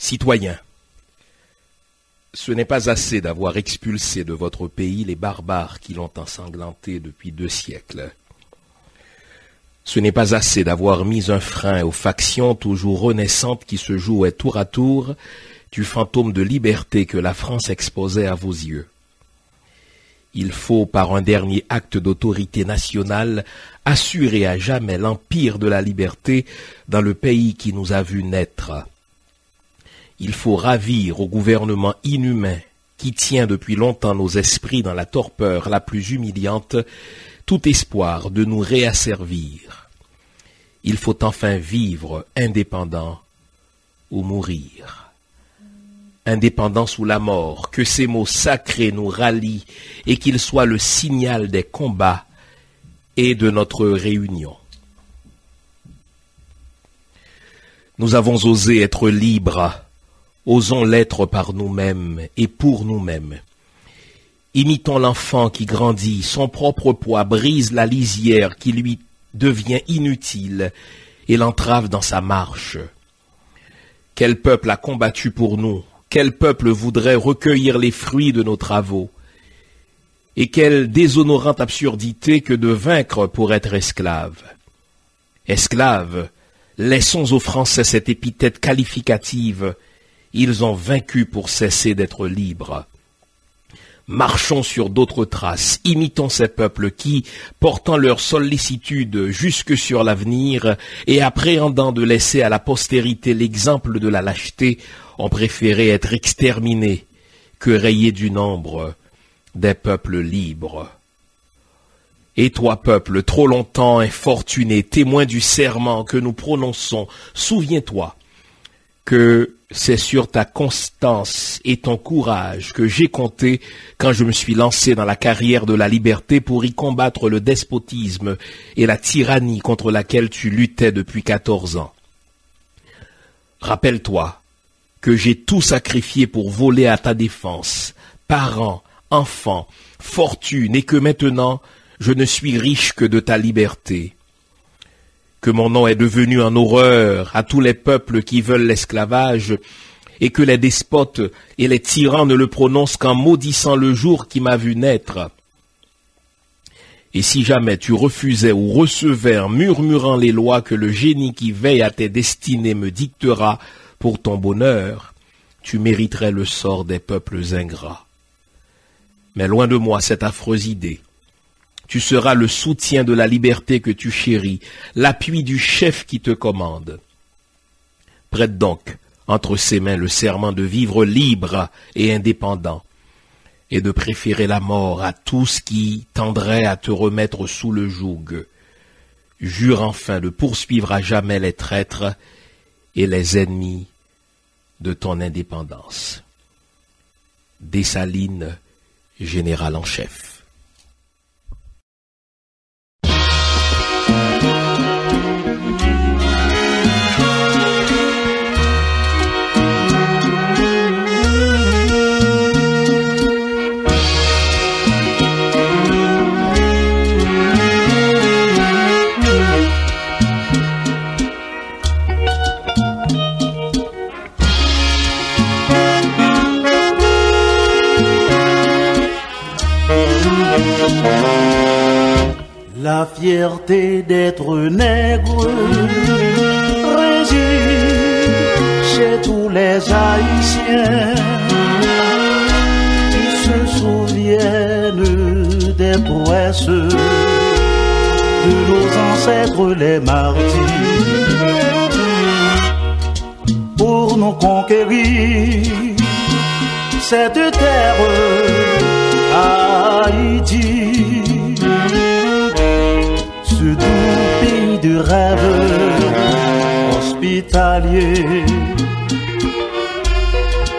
Citoyens, ce n'est pas assez d'avoir expulsé de votre pays les barbares qui l'ont ensanglanté depuis 2 siècles. Ce n'est pas assez d'avoir mis un frein aux factions toujours renaissantes qui se jouaient tour à tour du fantôme de liberté que la France exposait à vos yeux. Il faut, par un dernier acte d'autorité nationale, assurer à jamais l'empire de la liberté dans le pays qui nous a vus naître. Il faut ravir au gouvernement inhumain qui tient depuis longtemps nos esprits dans la torpeur la plus humiliante tout espoir de nous réasservir. Il faut enfin vivre indépendant ou mourir. Indépendant sous la mort, que ces mots sacrés nous rallient et qu'ils soient le signal des combats et de notre réunion. Nous avons osé être libres, osons l'être par nous-mêmes et pour nous-mêmes. Imitons l'enfant qui grandit, son propre poids brise la lisière qui lui devient inutile et l'entrave dans sa marche. Quel peuple a combattu pour nous? Quel peuple voudrait recueillir les fruits de nos travaux? Et quelle déshonorante absurdité que de vaincre pour être esclave. Esclaves, laissons aux Français cette épithète qualificative. Ils ont vaincu pour cesser d'être libres. Marchons sur d'autres traces, imitons ces peuples qui, portant leur sollicitude jusque sur l'avenir et appréhendant de laisser à la postérité l'exemple de la lâcheté, ont préféré être exterminés que rayés du nombre des peuples libres. Et toi, peuple, trop longtemps infortuné, témoin du serment que nous prononçons, souviens-toi que c'est sur ta constance et ton courage que j'ai compté quand je me suis lancé dans la carrière de la liberté pour y combattre le despotisme et la tyrannie contre laquelle tu luttais depuis 14 ans. Rappelle-toi que j'ai tout sacrifié pour voler à ta défense, parents, enfants, fortune, et que maintenant je ne suis riche que de ta liberté. Que mon nom est devenu en horreur à tous les peuples qui veulent l'esclavage, et que les despotes et les tyrans ne le prononcent qu'en maudissant le jour qui m'a vu naître. Et si jamais tu refusais ou recevais en murmurant les lois que le génie qui veille à tes destinées me dictera pour ton bonheur, tu mériterais le sort des peuples ingrats. Mais loin de moi cette affreuse idée. Tu seras le soutien de la liberté que tu chéris, l'appui du chef qui te commande. Prête donc entre ses mains le serment de vivre libre et indépendant, et de préférer la mort à tout ce qui tendrait à te remettre sous le joug. Jure enfin de poursuivre à jamais les traîtres et les ennemis de ton indépendance. Dessalines, général en chef. La fierté d'être nègre réside chez tous les Haïtiens qui se souviennent des prouesses de nos ancêtres les martyrs pour nous conquérir cette terre Haïti. Ce doux pays de rêve hospitalier,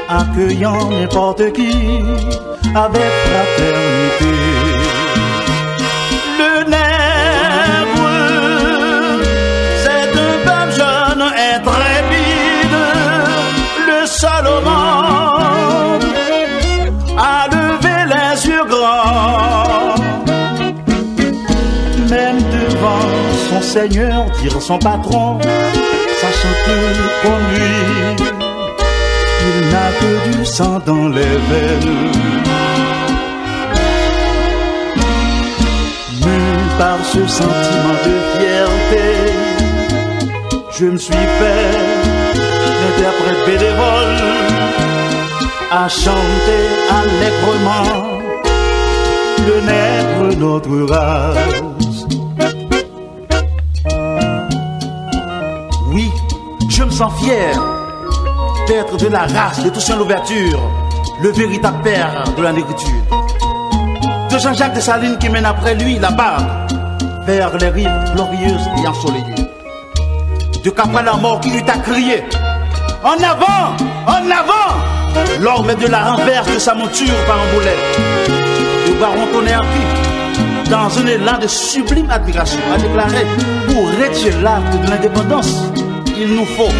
accueillant n'importe qui avec fraternité. Le nègre, c'est un peuple jeune intrépide, le seul au monde à lever les yeux grands. Même devant son Seigneur, dire son patron, sachant que comme lui, sang dans les veines. Mu par ce sentiment de fierté, je me suis fait l'interprète bénévole à chanter allègrement le nègre notre race. Oui, je me sens fier d'être de la race de Toussaint Louverture, le véritable père de la négritude. De Jean-Jacques Dessalines qui mène après lui la barque vers les rives glorieuses et ensoleillées. De Capral à mort qui eut à crier en avant, en avant, lors de la renverse de sa monture par un boulet. Le baron Tonnerre, dans un élan de sublime admiration, a déclaré: pour retirer l'acte de l'indépendance, il nous faut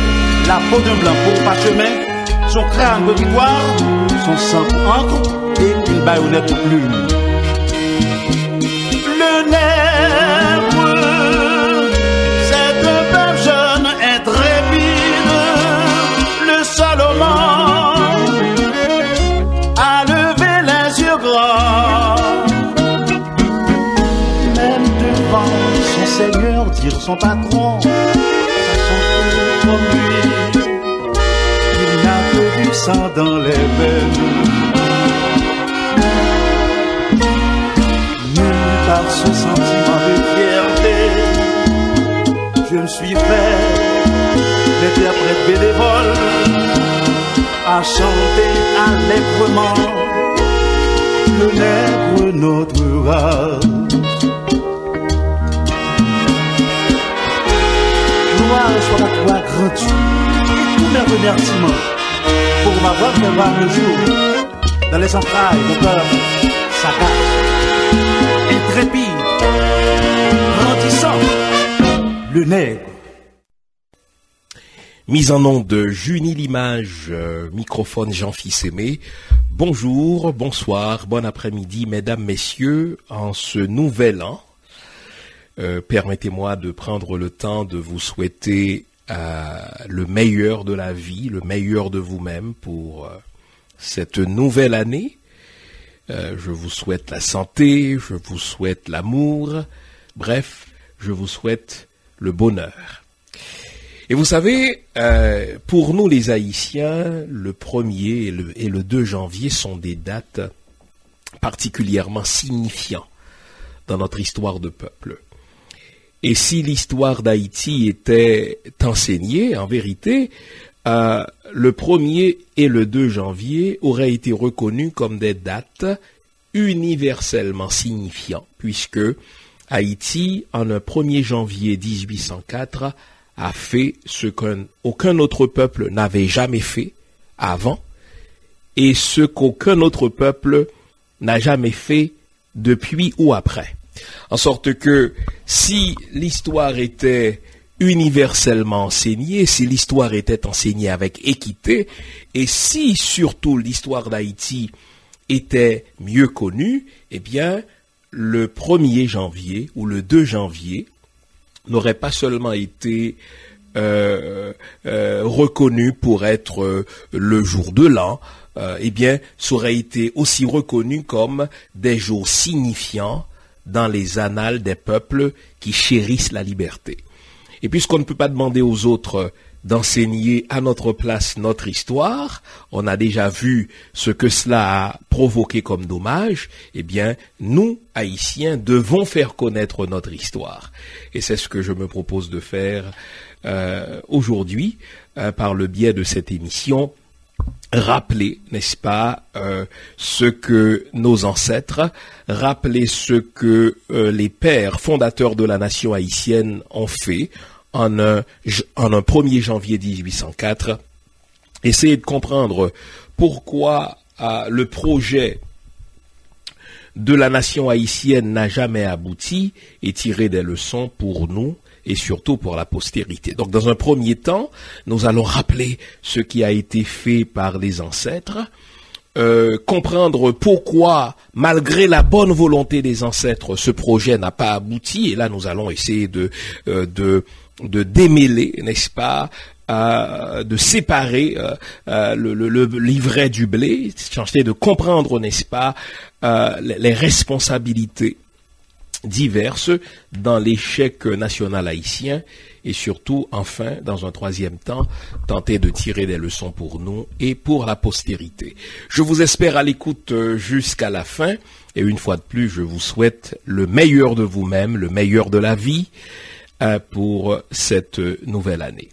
la peau d'un blanc pour parchemin, son crâne pour victoire, son sang pour encre et une baïonnette pour plume. Le nègre, c'est un peuple jeune, intrépide, le seul au monde à lever les yeux grands, même devant son Seigneur dire son patron, comme lui, il n'a que du sang dans les veines. Mu par ce sentiment de fierté, je me suis fait l'interprète bénévole à chanter allègrement le nègre notre race. Gloire soit à toi, grand Dieu, et tous mes remerciements pour m'avoir fait voir le jour dans les entrailles de cœur sagace, intrépide, grandissant, le nègre. Mise en onde de Junie Limage, microphone Jean-Fils Aimé. Bonjour, bonsoir, bon après-midi, mesdames, messieurs, en ce nouvel an. Permettez-moi de prendre le temps de vous souhaiter le meilleur de la vie, le meilleur de vous-même pour cette nouvelle année. Je vous souhaite la santé, je vous souhaite l'amour, bref, je vous souhaite le bonheur. Et vous savez, pour nous les Haïtiens, le 1er et le 2 janvier sont des dates particulièrement signifiantes dans notre histoire de peuple. Et si l'histoire d'Haïti était enseignée, en vérité, le 1er et le 2 janvier auraient été reconnus comme des dates universellement signifiantes, puisque Haïti, en un 1er janvier 1804, a fait ce qu'aucun autre peuple n'avait jamais fait avant, et ce qu'aucun autre peuple n'a jamais fait depuis ou après. En sorte que si l'histoire était universellement enseignée, si l'histoire était enseignée avec équité, et si surtout l'histoire d'Haïti était mieux connue, eh bien, le 1er janvier ou le 2 janvier n'aurait pas seulement été reconnu pour être le jour de l'an, eh bien, ça aurait été aussi reconnu comme des jours signifiants dans les annales des peuples qui chérissent la liberté. Et puisqu'on ne peut pas demander aux autres d'enseigner à notre place notre histoire, on a déjà vu ce que cela a provoqué comme dommage, eh bien, nous, Haïtiens, devons faire connaître notre histoire. Et c'est ce que je me propose de faire aujourd'hui, par le biais de cette émission, rappeler, n'est-ce pas, ce que nos ancêtres, rappeler ce que les pères fondateurs de la nation haïtienne ont fait en un 1er janvier 1804, essayer de comprendre pourquoi le projet de la nation haïtienne n'a jamais abouti et tirer des leçons pour nous et surtout pour la postérité. Donc, dans un premier temps, nous allons rappeler ce qui a été fait par les ancêtres, comprendre pourquoi, malgré la bonne volonté des ancêtres, ce projet n'a pas abouti. Et là, nous allons essayer de démêler, n'est-ce pas, de séparer le livret du blé, tenter de comprendre, n'est-ce pas, les responsabilités diverses dans l'échec national haïtien et surtout, enfin, dans un troisième temps, tenter de tirer des leçons pour nous et pour la postérité. Je vous espère à l'écoute jusqu'à la fin et une fois de plus, je vous souhaite le meilleur de vous-même, le meilleur de la vie pour cette nouvelle année.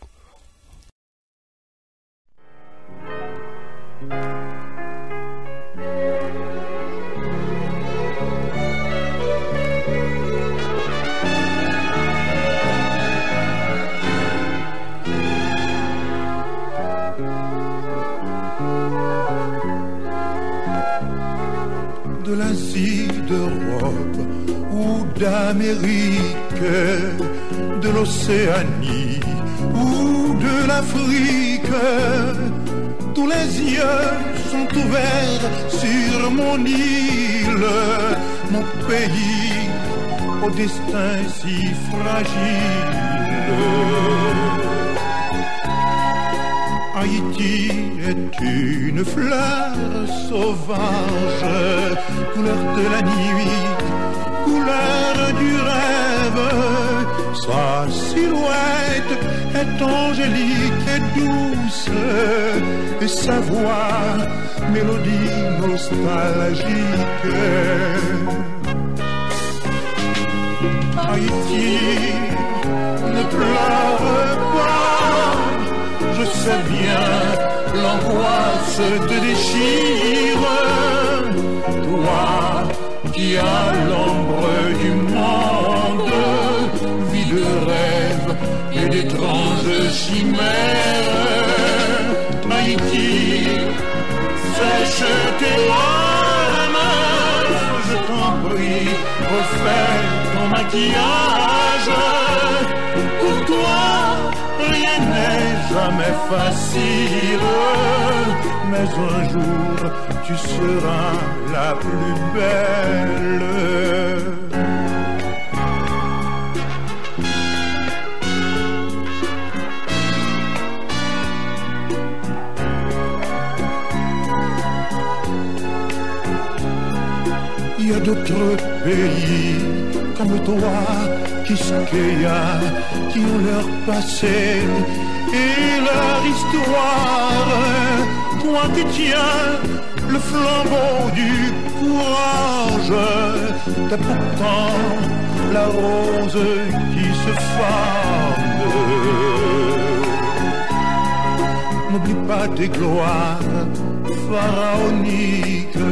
De l'Asie, d'Europe ou d'Amérique, de l'Océanie ou de l'Afrique, tous les yeux sont ouverts sur mon île, mon pays au destin si fragile. Haïti est une fleur sauvage, couleur de la nuit, couleur du rêve. Sa silhouette est angélique et douce, et sa voix, mélodie nostalgique. Haïti, ne pleure pas, je sais bien, l'angoisse te déchire. Toi qui as l'ombre du monde, vie de rêve et d'étranges chimères. Haïti, sèche tes larmes, je t'en prie, refais ton maquillage. Pour toi, rien n'est jamais facile, mais un jour tu seras la plus belle. Il y a d'autres pays comme toi, Kiskeya, qui ont leur passé et leur histoire. Toi qui tiens le flambeau du courage, t'es pourtant la rose qui se fane. N'oublie pas tes gloires pharaoniques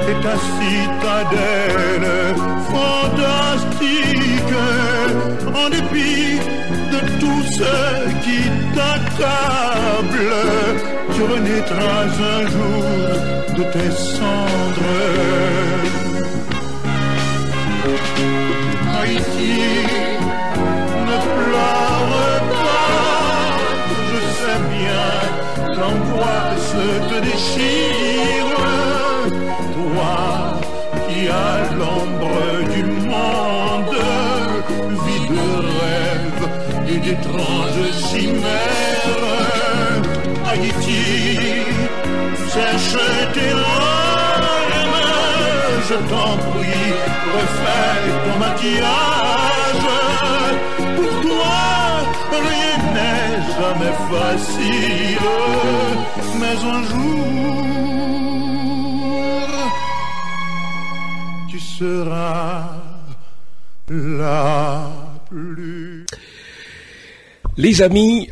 et ta citadelle fantastique, en dépit de tout ce qui t'accable, tu renaîtras un jour de tes cendres. Haïti, ne pleure pas, je sais bien, l'angoisse te déchire. Toi qui as l'ombre du monde, vie de rêve et d'étranges chimères. Haïti, sèche tes larmes, je t'en prie, refais ton maquillage. Pour toi, rien n'est jamais facile, mais un jour tu seras la plus. Les amis,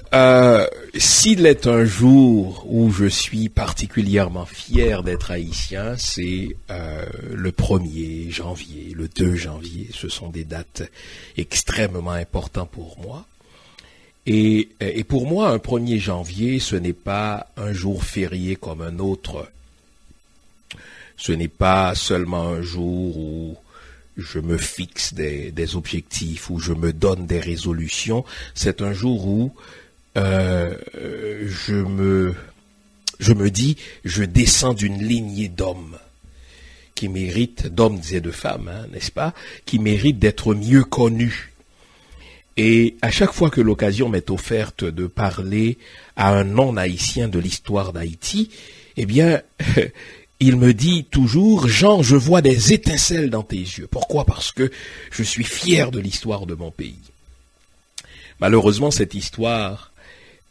s'il est un jour où je suis particulièrement fier d'être haïtien, c'est le 1er janvier, le 2 janvier. Ce sont des dates extrêmement importantes pour moi. Et pour moi, un 1er janvier, ce n'est pas un jour férié comme un autre. Ce n'est pas seulement un jour où je me fixe des objectifs, où je me donne des résolutions. C'est un jour où je me dis, je descends d'une lignée d'hommes qui méritent, d'hommes et de femmes, hein, n'est-ce pas, qui méritent d'être mieux connus. Et à chaque fois que l'occasion m'est offerte de parler à un non-haïtien de l'histoire d'Haïti, eh bien, il me dit toujours, Jean, je vois des étincelles dans tes yeux. Pourquoi? Parce que je suis fier de l'histoire de mon pays. Malheureusement, cette histoire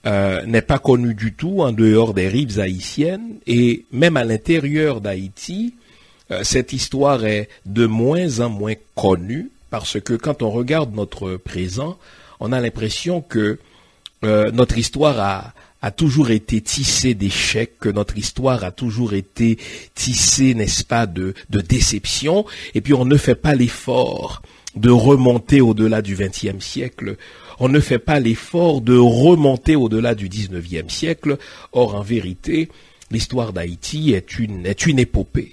n'est pas connue du tout en dehors des rives haïtiennes, et même à l'intérieur d'Haïti, cette histoire est de moins en moins connue, parce que quand on regarde notre présent, on a l'impression que notre histoire a toujours été tissée d'échecs, que notre histoire a toujours été tissée, n'est-ce pas, de déceptions, et puis on ne fait pas l'effort de remonter au-delà du XXe siècle, on ne fait pas l'effort de remonter au-delà du XIXe siècle. Or, en vérité, l'histoire d'Haïti est une épopée.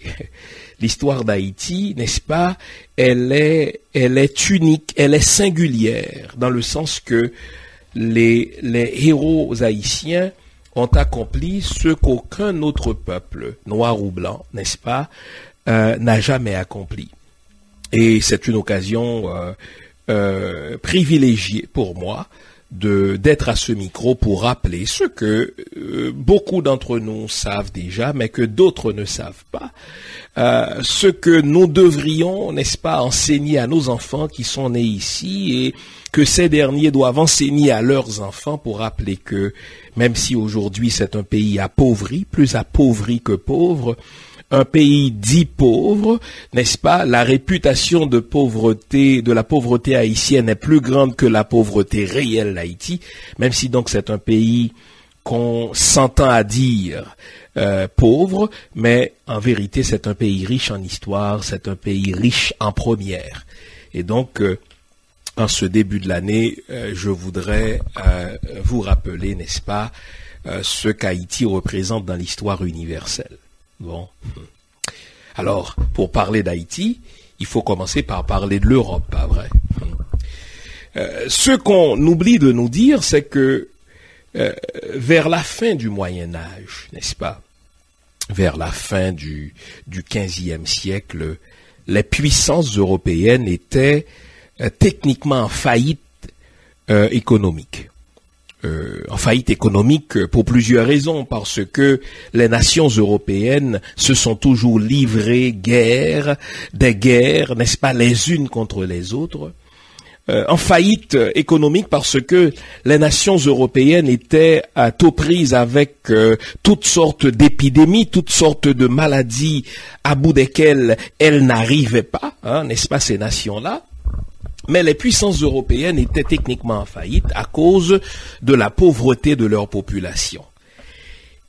L'histoire d'Haïti, n'est-ce pas, elle est unique, elle est singulière, dans le sens que les héros haïtiens ont accompli ce qu'aucun autre peuple, noir ou blanc, n'est-ce pas, n'a jamais accompli. Et c'est une occasion privilégiée pour moi d'être à ce micro pour rappeler ce que beaucoup d'entre nous savent déjà, mais que d'autres ne savent pas. Ce que nous devrions, n'est-ce pas, enseigner à nos enfants qui sont nés ici, et que ces derniers doivent enseigner à leurs enfants, pour rappeler que même si aujourd'hui c'est un pays appauvri, plus appauvri que pauvre, un pays dit pauvre, n'est-ce pas, la réputation de pauvreté, de la pauvreté haïtienne est plus grande que la pauvreté réelle d'Haïti, même si donc c'est un pays qu'on s'entend à dire pauvre, mais en vérité c'est un pays riche en histoire, c'est un pays riche en première. Et donc, en ce début de l'année, je voudrais vous rappeler, n'est-ce pas, ce qu'Haïti représente dans l'histoire universelle. Bon. Alors, pour parler d'Haïti, il faut commencer par parler de l'Europe, pas vrai? Ce qu'on oublie de nous dire, c'est que vers la fin du Moyen Âge, n'est-ce pas, vers la fin du XVe siècle, les puissances européennes étaient techniquement en faillite économique. En faillite économique pour plusieurs raisons, parce que les nations européennes se sont toujours livrées des guerres, n'est-ce pas, les unes contre les autres. En faillite économique parce que les nations européennes étaient aux prises avec toutes sortes d'épidémies, toutes sortes de maladies à bout desquelles elles n'arrivaient pas, n'est-ce pas, ces nations-là. Mais les puissances européennes étaient techniquement en faillite à cause de la pauvreté de leur population.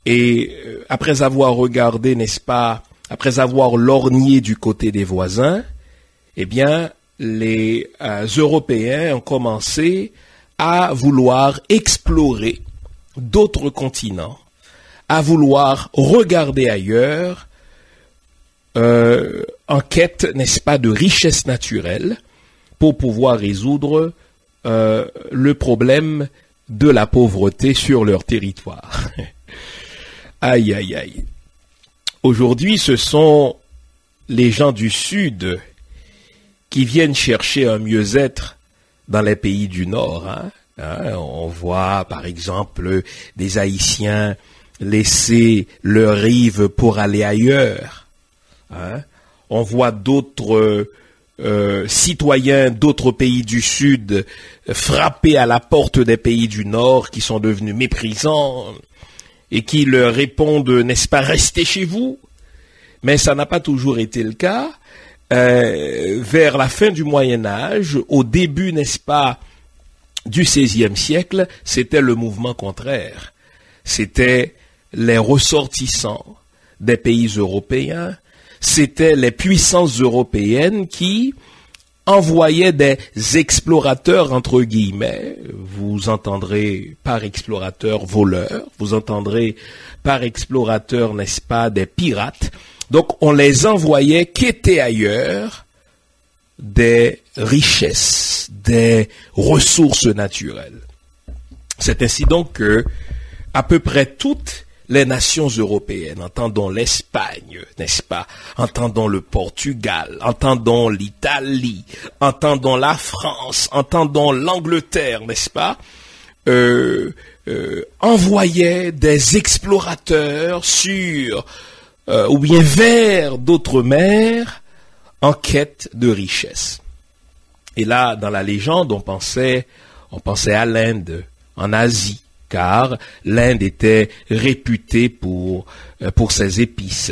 Et après avoir regardé, n'est-ce pas, après avoir lorgné du côté des voisins, eh bien, les Européens ont commencé à vouloir explorer d'autres continents, à vouloir regarder ailleurs, en quête, n'est-ce pas, de richesses naturelles, pour pouvoir résoudre le problème de la pauvreté sur leur territoire. Aïe, aïe, aïe. Aujourd'hui, ce sont les gens du Sud qui viennent chercher un mieux-être dans les pays du Nord. On voit, par exemple, des Haïtiens laisser leur rive pour aller ailleurs. On voit d'autres citoyens d'autres pays du Sud frapper à la porte des pays du Nord qui sont devenus méprisants et qui leur répondent, n'est-ce pas, restez chez vous. Mais ça n'a pas toujours été le cas. Vers la fin du Moyen Âge, au début, n'est-ce pas, du XVIe siècle, c'était le mouvement contraire. C'était les ressortissants des pays européens, c'était les puissances européennes qui envoyaient des explorateurs, entre guillemets. Vous entendrez par explorateurs voleurs, vous entendrez par explorateurs, n'est-ce pas, des pirates. Donc on les envoyait quêter ailleurs des richesses, des ressources naturelles. C'est ainsi donc que à peu près toutes les nations européennes, entendons l'Espagne, n'est-ce pas, entendons le Portugal, entendons l'Italie, entendons la France, entendons l'Angleterre, n'est-ce pas, envoyaient des explorateurs sur ou bien vers d'autres mers en quête de richesse. Et là, dans la légende, on pensait à l'Inde, en Asie, car l'Inde était réputée pour ses épices.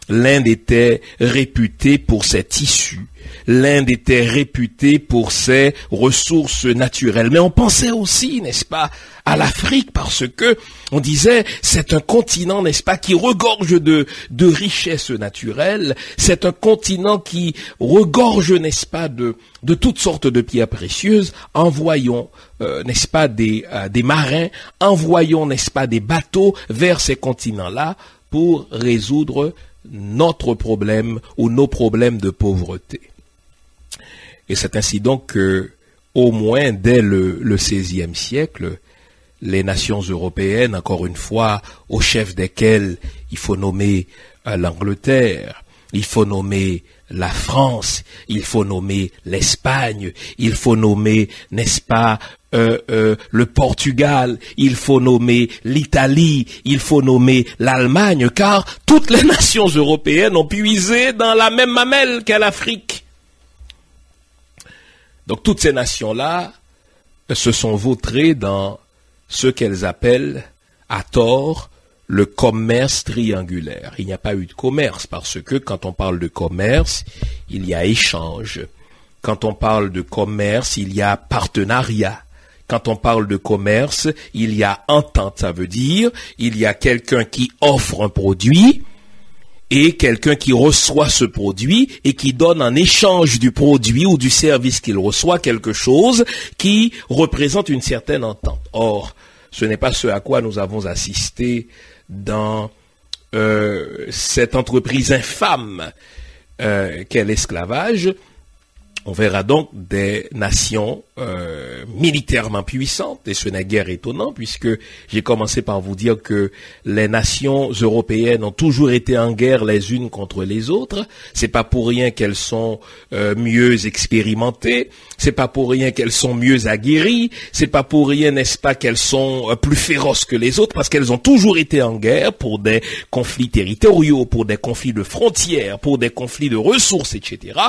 L'Inde était réputée pour ses tissus. L'Inde était réputée pour ses ressources naturelles. Mais on pensait aussi, n'est-ce pas, à l'Afrique, parce que on disait, c'est un continent, n'est-ce pas, qui regorge de richesses naturelles. C'est un continent qui regorge, n'est-ce pas, de toutes sortes de pierres précieuses. Envoyons, n'est-ce pas, des marins, envoyons, n'est-ce pas, des bateaux vers ces continents-là pour résoudre notre problème ou nos problèmes de pauvreté. Et c'est ainsi donc que, au moins dès le XVIe siècle, les nations européennes, encore une fois, au chef desquelles il faut nommer l'Angleterre, il faut nommer la France, il faut nommer l'Espagne, il faut nommer, n'est-ce pas, le Portugal, il faut nommer l'Italie, il faut nommer l'Allemagne, car toutes les nations européennes ont puisé dans la même mamelle qu'à l'Afrique. Donc toutes ces nations-là se sont vautrées dans ce qu'elles appellent, à tort, le commerce triangulaire. Il n'y a pas eu de commerce parce que quand on parle de commerce, il y a échange. Quand on parle de commerce, il y a partenariat. Quand on parle de commerce, il y a entente. Ça veut dire, il y a quelqu'un qui offre un produit et quelqu'un qui reçoit ce produit et qui donne en échange du produit ou du service qu'il reçoit quelque chose qui représente une certaine entente. Or, ce n'est pas ce à quoi nous avons assisté dans cette entreprise infâme qu'est l'esclavage. On verra donc des nations militairement puissantes, et ce n'est guère étonnant, puisque j'ai commencé par vous dire que les nations européennes ont toujours été en guerre les unes contre les autres. C'est pas pour rien qu'elles sont mieux expérimentées, c'est pas pour rien qu'elles sont mieux aguerries, c'est pas pour rien, n'est-ce pas, qu'elles sont plus féroces que les autres, parce qu'elles ont toujours été en guerre pour des conflits territoriaux, pour des conflits de frontières, pour des conflits de ressources, etc.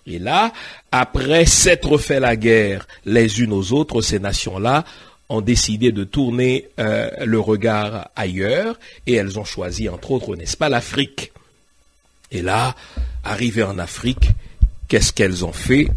Et là, après s'être fait la guerre les unes aux autres, ces nations-là ont décidé de tourner le regard ailleurs, et elles ont choisi, entre autres, n'est-ce pas, l'Afrique. Et là, arrivées en Afrique, qu'est-ce qu'elles ont fait,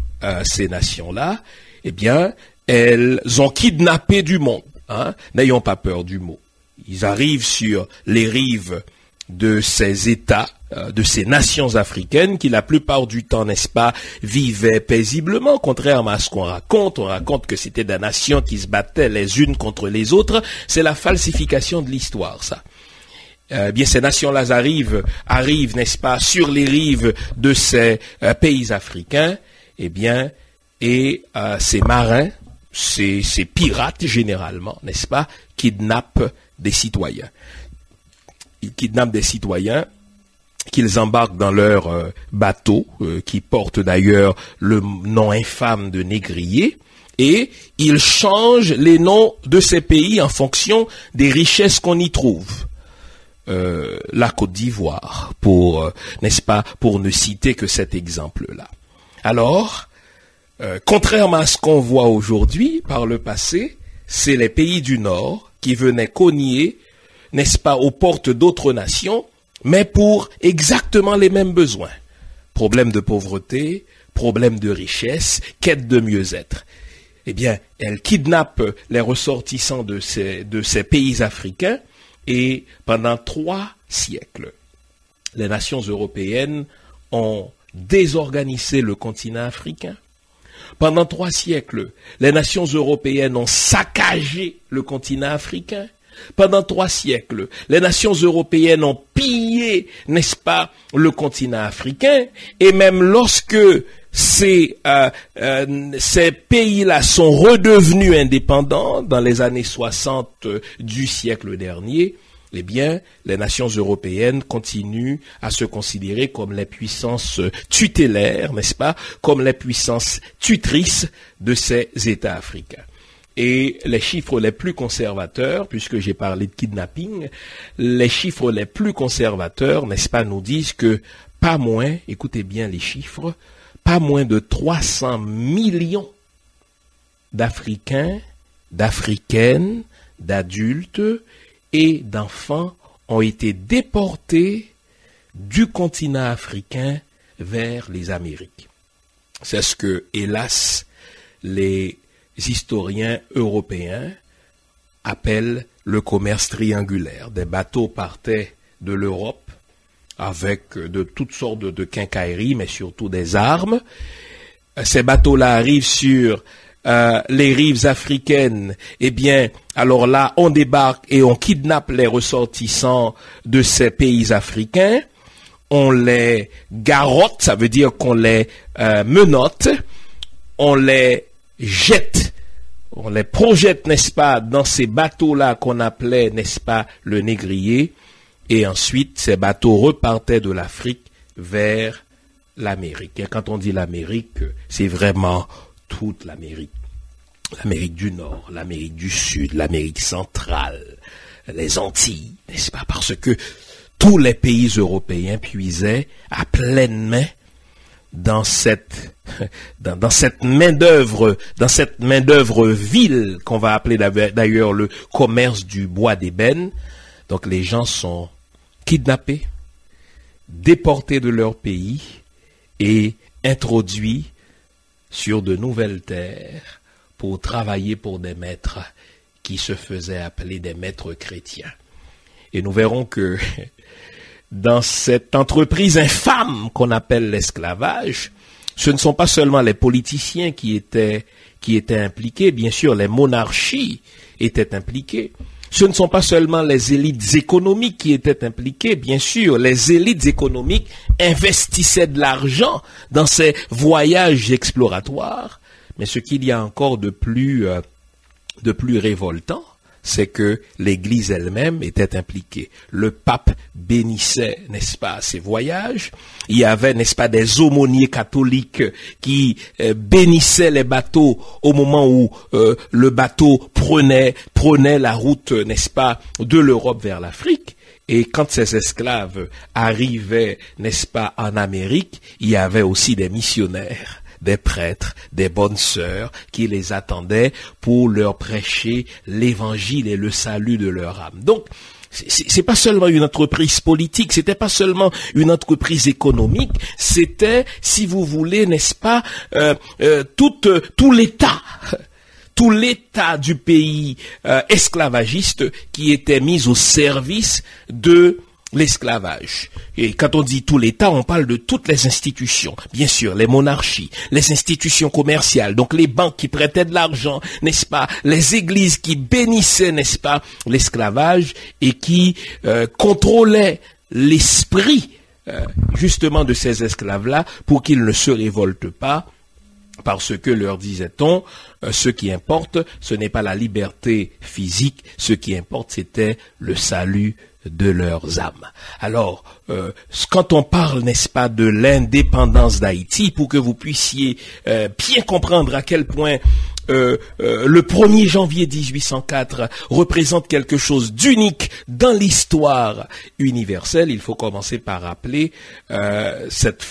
ces nations-là? Eh bien, elles ont kidnappé du monde. Hein? N'ayons pas peur du mot. Ils arrivent sur les rives de ces États, de ces nations africaines qui la plupart du temps, n'est-ce pas, vivaient paisiblement, contrairement à ce qu'on raconte. On raconte que c'était des nations qui se battaient les unes contre les autres. C'est la falsification de l'histoire, ça. Bien, ces nations-là arrivent, n'est-ce pas, sur les rives de ces pays africains, eh bien, et ces marins, ces pirates généralement, n'est-ce pas, kidnappent des citoyens. Ils kidnappent des citoyens qu'ils embarquent dans leur bateau, qui porte d'ailleurs le nom infâme de négrier, et ils changent les noms de ces pays en fonction des richesses qu'on y trouve. La Côte d'Ivoire, n'est-ce pas, pour ne citer que cet exemple-là. Alors, contrairement à ce qu'on voit aujourd'hui, par le passé, c'est les pays du Nord qui venaient cogner, n'est-ce pas, aux portes d'autres nations, mais pour exactement les mêmes besoins. Problème de pauvreté, problème de richesse, quête de mieux-être. Eh bien, elles kidnappent les ressortissants de ces pays africains, et pendant 3 siècles, les nations européennes ont désorganisé le continent africain. Pendant 3 siècles, les nations européennes ont saccagé le continent africain. Pendant 3 siècles, les nations européennes ont pillé, n'est-ce pas, le continent africain, et même lorsque ces pays-là sont redevenus indépendants dans les années 60 du siècle dernier, eh bien, les nations européennes continuent à se considérer comme les puissances tutélaires, n'est-ce pas, comme les puissances tutrices de ces États africains. Et les chiffres les plus conservateurs, puisque j'ai parlé de kidnapping, les chiffres les plus conservateurs, n'est-ce pas, nous disent que pas moins, écoutez bien les chiffres, pas moins de 300 millions d'Africains, d'Africaines, d'adultes et d'enfants ont été déportés du continent africain vers les Amériques. C'est ce que, hélas, les historiens européens appellent le commerce triangulaire. Des bateaux partaient de l'Europe avec de toutes sortes de quincailleries, mais surtout des armes. Ces bateaux-là arrivent sur les rives africaines, eh bien, alors là, on débarque et on kidnappe les ressortissants de ces pays africains, on les garrotte, ça veut dire qu'on les menotte, on les jette, on les projette, n'est-ce pas, dans ces bateaux-là qu'on appelait, n'est-ce pas, le négrier, et ensuite, ces bateaux repartaient de l'Afrique vers l'Amérique. Et quand on dit l'Amérique, c'est vraiment toute l'Amérique. L'Amérique du Nord, l'Amérique du Sud, l'Amérique centrale, les Antilles, n'est-ce pas? Parce que tous les pays européens puisaient à pleine main dans cette main-d'œuvre, ville qu'on va appeler d'ailleurs le commerce du bois d'ébène. Donc les gens sont kidnappés, déportés de leur pays et introduits sur de nouvelles terres pour travailler pour des maîtres qui se faisaient appeler des maîtres chrétiens. Et nous verrons que dans cette entreprise infâme qu'on appelle l'esclavage, ce ne sont pas seulement les politiciens qui étaient impliqués, bien sûr les monarchies étaient impliquées. Ce ne sont pas seulement les élites économiques qui étaient impliquées, bien sûr, les élites économiques investissaient de l'argent dans ces voyages exploratoires, mais ce qu'il y a encore de plus révoltant, c'est que l'Église elle-même était impliquée. Le pape bénissait, n'est-ce pas, ces voyages. Il y avait, n'est-ce pas, des aumôniers catholiques qui bénissaient les bateaux au moment où le bateau prenait la route, n'est-ce pas, de l'Europe vers l'Afrique. Et quand ces esclaves arrivaient, n'est-ce pas, en Amérique, il y avait aussi des missionnaires, des prêtres, des bonnes sœurs qui les attendaient pour leur prêcher l'évangile et le salut de leur âme. Donc, c'est pas seulement une entreprise politique, c'était pas seulement une entreprise économique, c'était, si vous voulez, n'est-ce pas, tout l'État du pays esclavagiste qui était mis au service de l'esclavage. Et quand on dit tout l'État, on parle de toutes les institutions. Bien sûr, les monarchies, les institutions commerciales, donc les banques qui prêtaient de l'argent, n'est-ce pas, les églises qui bénissaient, n'est-ce pas, l'esclavage et qui contrôlaient l'esprit justement de ces esclaves-là pour qu'ils ne se révoltent pas. Parce que, leur disait-on, ce qui importe, ce n'est pas la liberté physique, ce qui importe, c'était le salut de leurs âmes. Alors, quand on parle, n'est-ce pas, de l'indépendance d'Haïti, pour que vous puissiez bien comprendre à quel point le 1er janvier 1804 représente quelque chose d'unique dans l'histoire universelle, il faut commencer par rappeler cette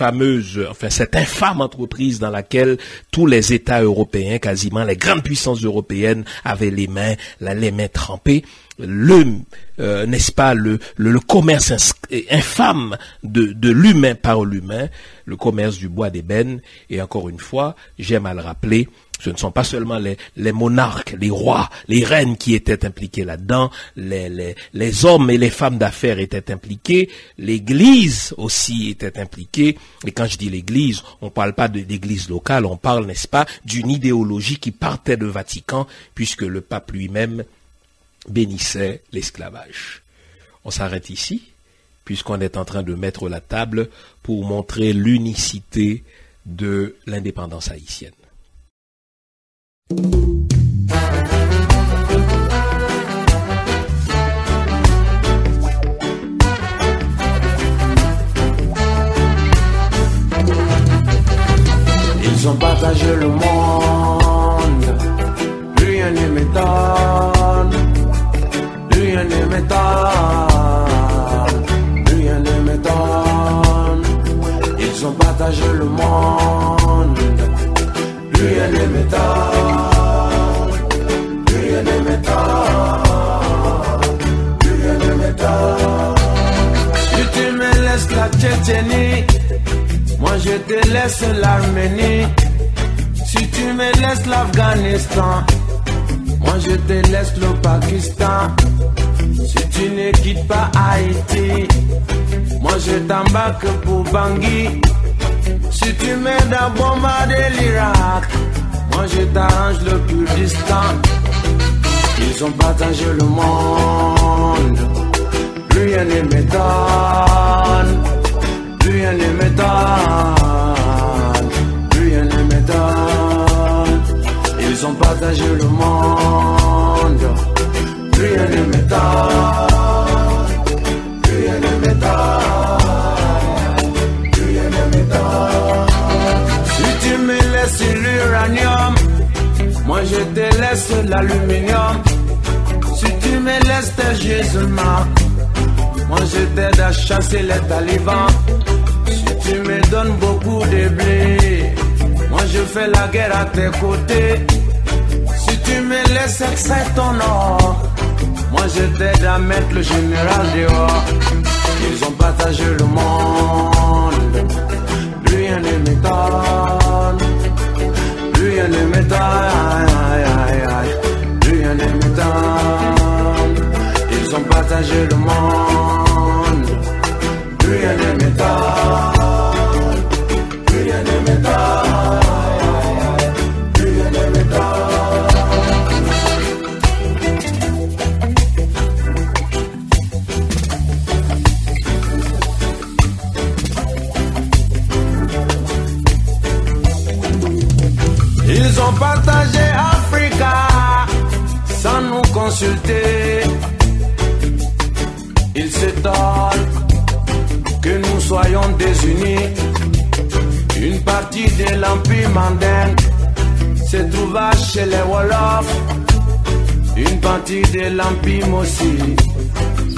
infâme entreprise dans laquelle tous les États européens, quasiment les grandes puissances européennes, avaient les mains trempées. N'est-ce pas, le commerce infâme de l'humain par l'humain, le commerce du bois d'ébène. Et encore une fois, j'aime à le rappeler, ce ne sont pas seulement les monarques, les rois, les reines qui étaient impliqués là-dedans, les hommes et les femmes d'affaires étaient impliqués, l'Église aussi était impliquée. Et quand je dis l'Église, on ne parle pas de l'Église locale, on parle, n'est-ce pas, d'une idéologie qui partait de Vatican, puisque le pape lui-même bénissait l'esclavage. On s'arrête ici, puisqu'on est en train de mettre la table pour montrer l'unicité de l'indépendance haïtienne. partager le monde. Rien ne m'étonne, rien ne m'étonne, rien ne m'étonne. Ils ont partagé le monde. Rien ne m'étonne, rien ne m'étonne, rien ne m'étonne. Si tu me laisses la Tchétchénie, moi je te laisse l'Arménie. Si tu me laisses l'Afghanistan, moi je te laisse le Pakistan. Si tu ne quittes pas Haïti, moi je t'embarque pour Bangui. Si tu m'aides à bombarder l'Irak, moi je t'arrange le Kurdistan. Ils ont partagé le monde. Rien ne m'étonne, rien ne m'étonne, rien ne m'étonne. Ils ont partagé le monde. Rien ne m'étonne, rien ne m'étonne, rien ne m'étonne. Si tu me laisses l'uranium, moi je te laisse l'aluminium. Si tu me laisses tes gisements, moi je t'aide à chasser les talibans. Si tu me donnes beaucoup de blé, moi je fais la guerre à tes côtés. Si tu me laisses extraire ton or, moi je t'aide à mettre le général dehors. Ils ont partagé le monde. Rien ne m'étonne, rien ne m'étonne, rien ne m'étonne. Ils ont partagé le monde. Rien ne m'étonne, rien ne m'étonne, rien ne m'étonne. Ils ont partagé Africa sans nous consulter. Ils s'étonnent que nous soyons désunis. Une partie de l'Empire mandingue se trouva chez les Wolofs. Une partie de l'Empire Mossi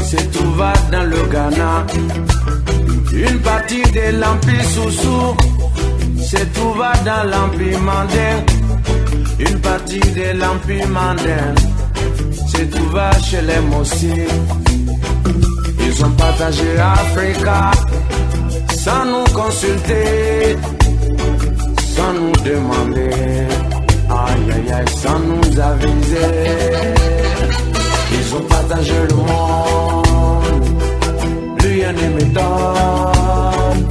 se trouva dans le Ghana. Une partie de l'Empire Soussou se trouva dans l'Empire mandingue. Une partie de l'Empire mandingue se trouva chez les Mossi. Ils ont partagé Africa sans nous consulter, sans nous demander, aïe aïe aïe, sans nous aviser. Ils ont partagé le monde. Rien ne m'étonne,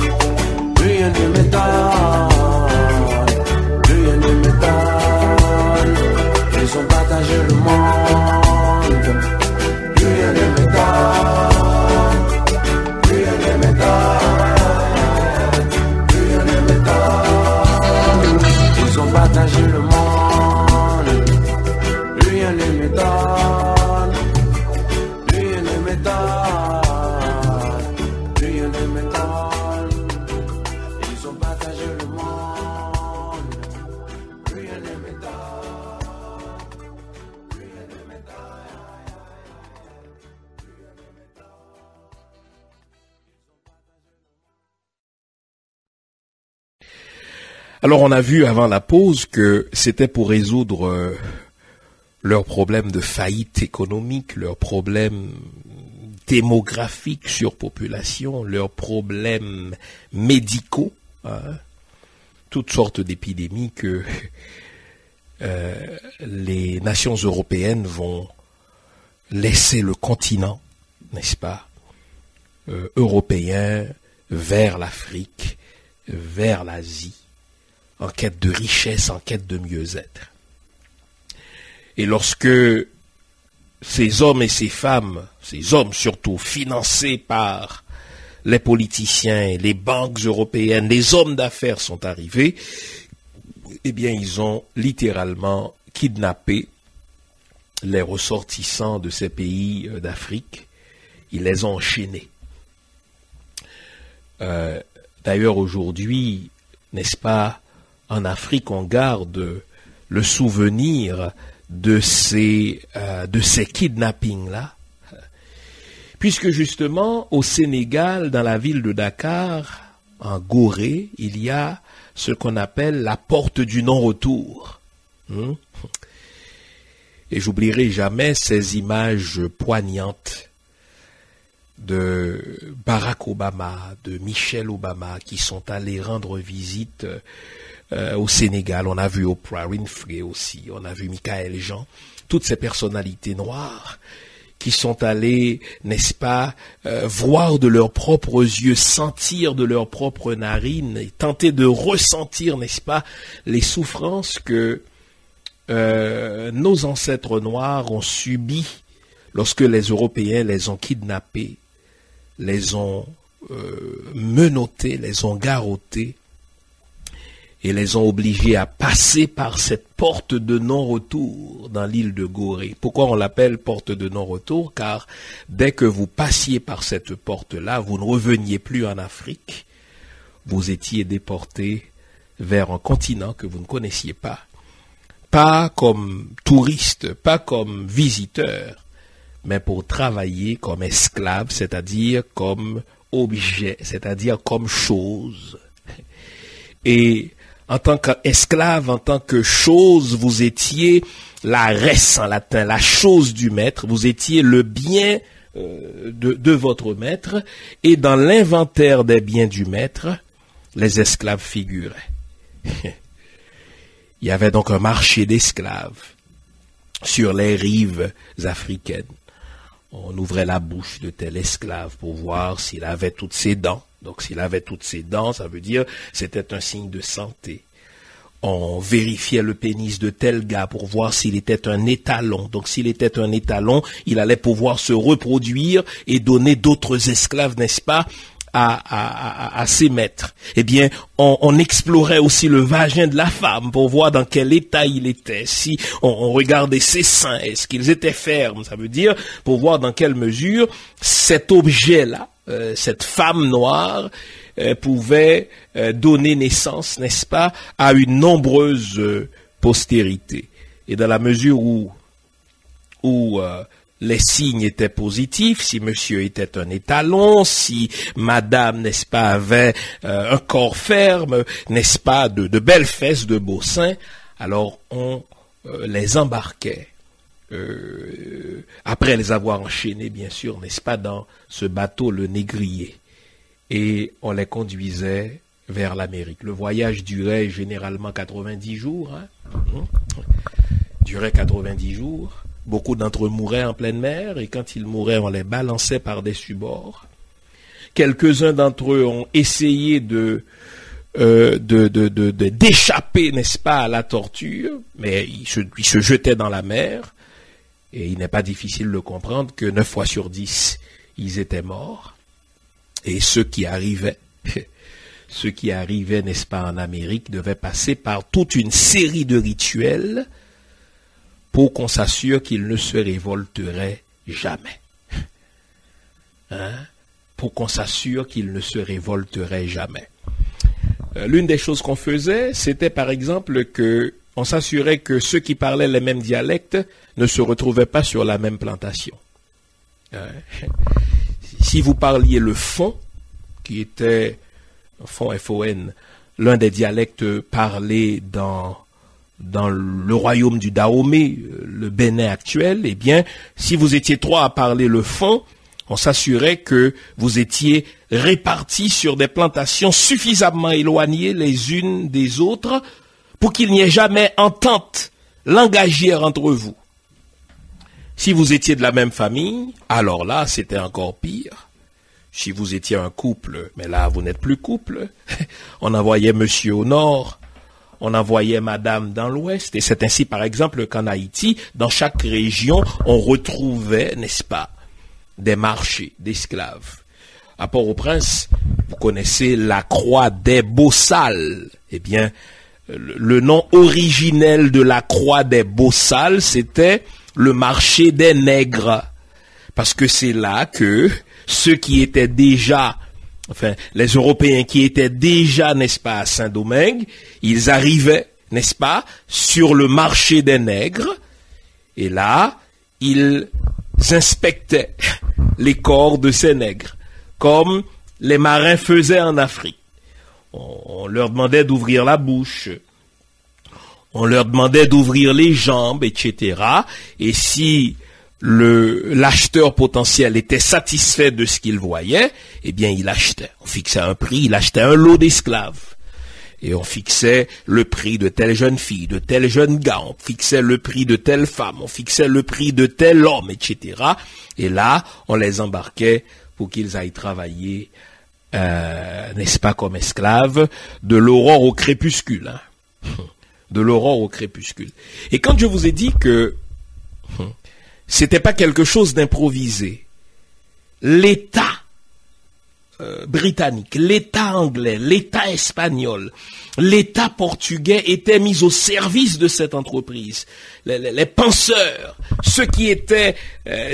rien ne m'étonne, rien ne m'étonne. Ils ont partagé le monde. Rien ne m'étonne. Ils ont partagé le monde. Rien ne m'étonne, rien ne m'étonne, rien ne m'étonne. Ils ont partagé le monde. Rien ne m'étonne, rien ne m'étonne. Alors on a vu avant la pause que c'était pour résoudre leurs problèmes de faillite économique, leurs problèmes démographiques, surpopulation, leurs problèmes médicaux, hein, toutes sortes d'épidémies que les nations européennes vont laisser le continent, n'est-ce pas, européen vers l'Afrique, vers l'Asie, en quête de richesse, en quête de mieux-être. Et lorsque ces hommes et ces femmes, ces hommes surtout, financés par les politiciens, les banques européennes, les hommes d'affaires sont arrivés, eh bien ils ont littéralement kidnappé les ressortissants de ces pays d'Afrique. Ils les ont enchaînés. D'ailleurs aujourd'hui, n'est-ce pas, en Afrique, on garde le souvenir de ces kidnappings-là. Puisque justement, au Sénégal, dans la ville de Dakar, en Gorée, il y a ce qu'on appelle la porte du non-retour. Et j'oublierai jamais ces images poignantes de Barack Obama, de Michelle Obama, qui sont allés rendre visite au Sénégal. On a vu Oprah Winfrey aussi, on a vu Michael Jean, toutes ces personnalités noires qui sont allés, n'est-ce pas, voir de leurs propres yeux, sentir de leurs propres narines, et tenter de ressentir, n'est-ce pas, les souffrances que nos ancêtres noirs ont subies lorsque les Européens les ont kidnappés, les ont menottés, les ont garrottés, et les ont obligés à passer par cette porte de non-retour dans l'île de Gorée. Pourquoi on l'appelle porte de non-retour? Car dès que vous passiez par cette porte-là, vous ne reveniez plus en Afrique. Vous étiez déporté vers un continent que vous ne connaissiez pas. Pas comme touriste, pas comme visiteur, mais pour travailler comme esclave, c'est-à-dire comme objet, c'est-à-dire comme chose. Et en tant qu'esclave, en tant que chose, vous étiez la res en latin, la chose du maître, vous étiez le bien de votre maître, et dans l'inventaire des biens du maître, les esclaves figuraient. Il y avait donc un marché d'esclaves sur les rives africaines. On ouvrait la bouche de tel esclave pour voir s'il avait toutes ses dents. Donc s'il avait toutes ses dents, ça veut dire c'était un signe de santé. On vérifiait le pénis de tel gars pour voir s'il était un étalon. Donc s'il était un étalon, il allait pouvoir se reproduire et donner d'autres esclaves, n'est-ce pas, à ses maîtres. Eh bien, on explorait aussi le vagin de la femme pour voir dans quel état il était. Si on regardait ses seins, est-ce qu'ils étaient fermes, ça veut dire pour voir dans quelle mesure cet objet-là, cette femme noire, pouvait donner naissance, n'est-ce pas, à une nombreuse postérité. Et dans la mesure où les signes étaient positifs, si monsieur était un étalon, si madame, n'est-ce pas, avait un corps ferme, n'est-ce pas, de belles fesses, de beaux seins, alors on les embarquait. Après les avoir enchaînés, bien sûr, n'est-ce pas, dans ce bateau, le négrier. Et on les conduisait vers l'Amérique. Le voyage durait généralement 90 jours. Durait 90 jours. Beaucoup d'entre eux mouraient en pleine mer, et quand ils mouraient, on les balançait par-dessus bord. Quelques-uns d'entre eux ont essayé d'échapper, n'est-ce pas, à la torture, mais ils se jetaient dans la mer, et il n'est pas difficile de comprendre que 9 fois sur 10, ils étaient morts. Et ceux qui arrivaient, n'est-ce pas, en Amérique, devaient passer par toute une série de rituels pour qu'on s'assure qu'ils ne se révolteraient jamais. Pour qu'on s'assure qu'ils ne se révolteraient jamais. L'une des choses qu'on faisait, c'était par exemple que on s'assurait que ceux qui parlaient les mêmes dialectes ne se retrouvaient pas sur la même plantation. Si vous parliez le fon, qui était, fon, F-O-N, l'un des dialectes parlés dans le royaume du Dahomey, le Bénin actuel, eh bien, si vous étiez 3 à parler le fon, on s'assurait que vous étiez répartis sur des plantations suffisamment éloignées les unes des autres pour qu'il n'y ait jamais entente langagière entre vous. Si vous étiez de la même famille, alors là, c'était encore pire. Si vous étiez un couple, mais là, vous n'êtes plus couple. On envoyait monsieur au nord, on envoyait madame dans l'ouest. Et c'est ainsi, par exemple, qu'en Haïti, dans chaque région, on retrouvait, n'est-ce pas, des marchés d'esclaves. À Port-au-Prince, vous connaissez la croix des Bossales. Eh bien, le nom originel de la croix des Bossales, c'était le marché des nègres. Parce que c'est là que ceux qui étaient déjà enfin, les Européens qui étaient déjà, n'est-ce pas, à Saint-Domingue, ils arrivaient, n'est-ce pas, sur le marché des nègres, et là, ils inspectaient les corps de ces nègres, comme les marins faisaient en Afrique. On leur demandait d'ouvrir la bouche, on leur demandait d'ouvrir les jambes, etc. Et si l'acheteur potentiel était satisfait de ce qu'il voyait, eh bien il achetait. On fixait un prix, il achetait un lot d'esclaves. Et on fixait le prix de telle jeune fille, de tel jeune gars, on fixait le prix de telle femme, on fixait le prix de tel homme, etc. Et là, on les embarquait pour qu'ils aillent travailler, n'est-ce pas, comme esclaves, de l'aurore au crépuscule. Hein. De l'aurore au crépuscule. Et quand je vous ai dit que c'était pas quelque chose d'improvisé, l'État britannique, l'État anglais, l'État espagnol, l'État portugais étaient mis au service de cette entreprise. Les penseurs, ceux qui étaient,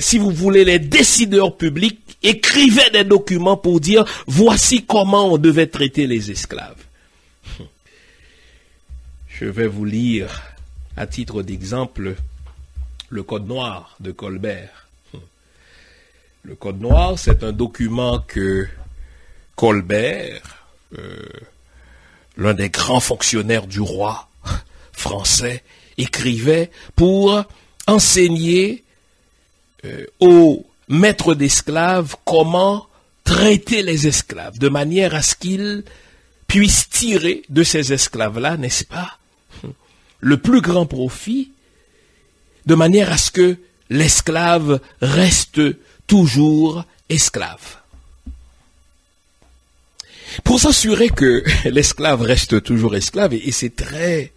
si vous voulez, les décideurs publics, écrivaient des documents pour dire voici comment on devait traiter les esclaves. Je vais vous lire, à titre d'exemple, le Code noir de Colbert. Le Code noir, c'est un document que Colbert, l'un des grands fonctionnaires du roi français, écrivait pour enseigner aux maîtres d'esclaves comment traiter les esclaves, de manière à ce qu'ils puissent tirer de ces esclaves-là, n'est-ce pas, le plus grand profit, de manière à ce que l'esclave reste toujours esclave. Pour s'assurer que l'esclave reste toujours esclave, et c'est très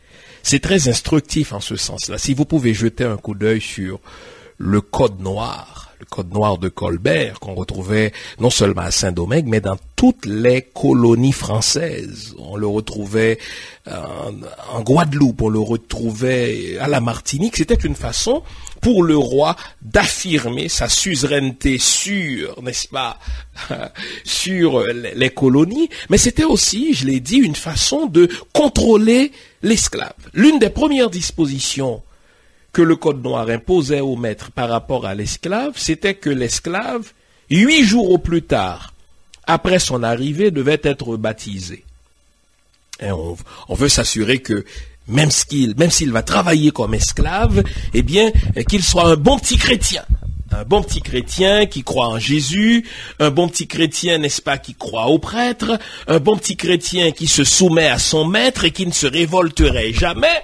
instructif en ce sens-là. Si vous pouvez jeter un coup d'œil sur le Code noir de Colbert, qu'on retrouvait non seulement à Saint-Domingue, mais dans toutes les colonies françaises. On le retrouvait en Guadeloupe, on le retrouvait à la Martinique. C'était une façon pour le roi d'affirmer sa suzeraineté sur, n'est-ce pas, sur les colonies, mais c'était aussi, je l'ai dit, une façon de contrôler l'esclave. L'une des premières dispositions que le Code noir imposait au maître par rapport à l'esclave, c'était que l'esclave, 8 jours au plus tard, après son arrivée, devait être baptisé. Et on veut s'assurer que même s'il va travailler comme esclave, eh bien, qu'il soit un bon petit chrétien. Un bon petit chrétien qui croit en Jésus, un bon petit chrétien, n'est-ce pas, qui croit au prêtre, un bon petit chrétien qui se soumet à son maître et qui ne se révolterait jamais.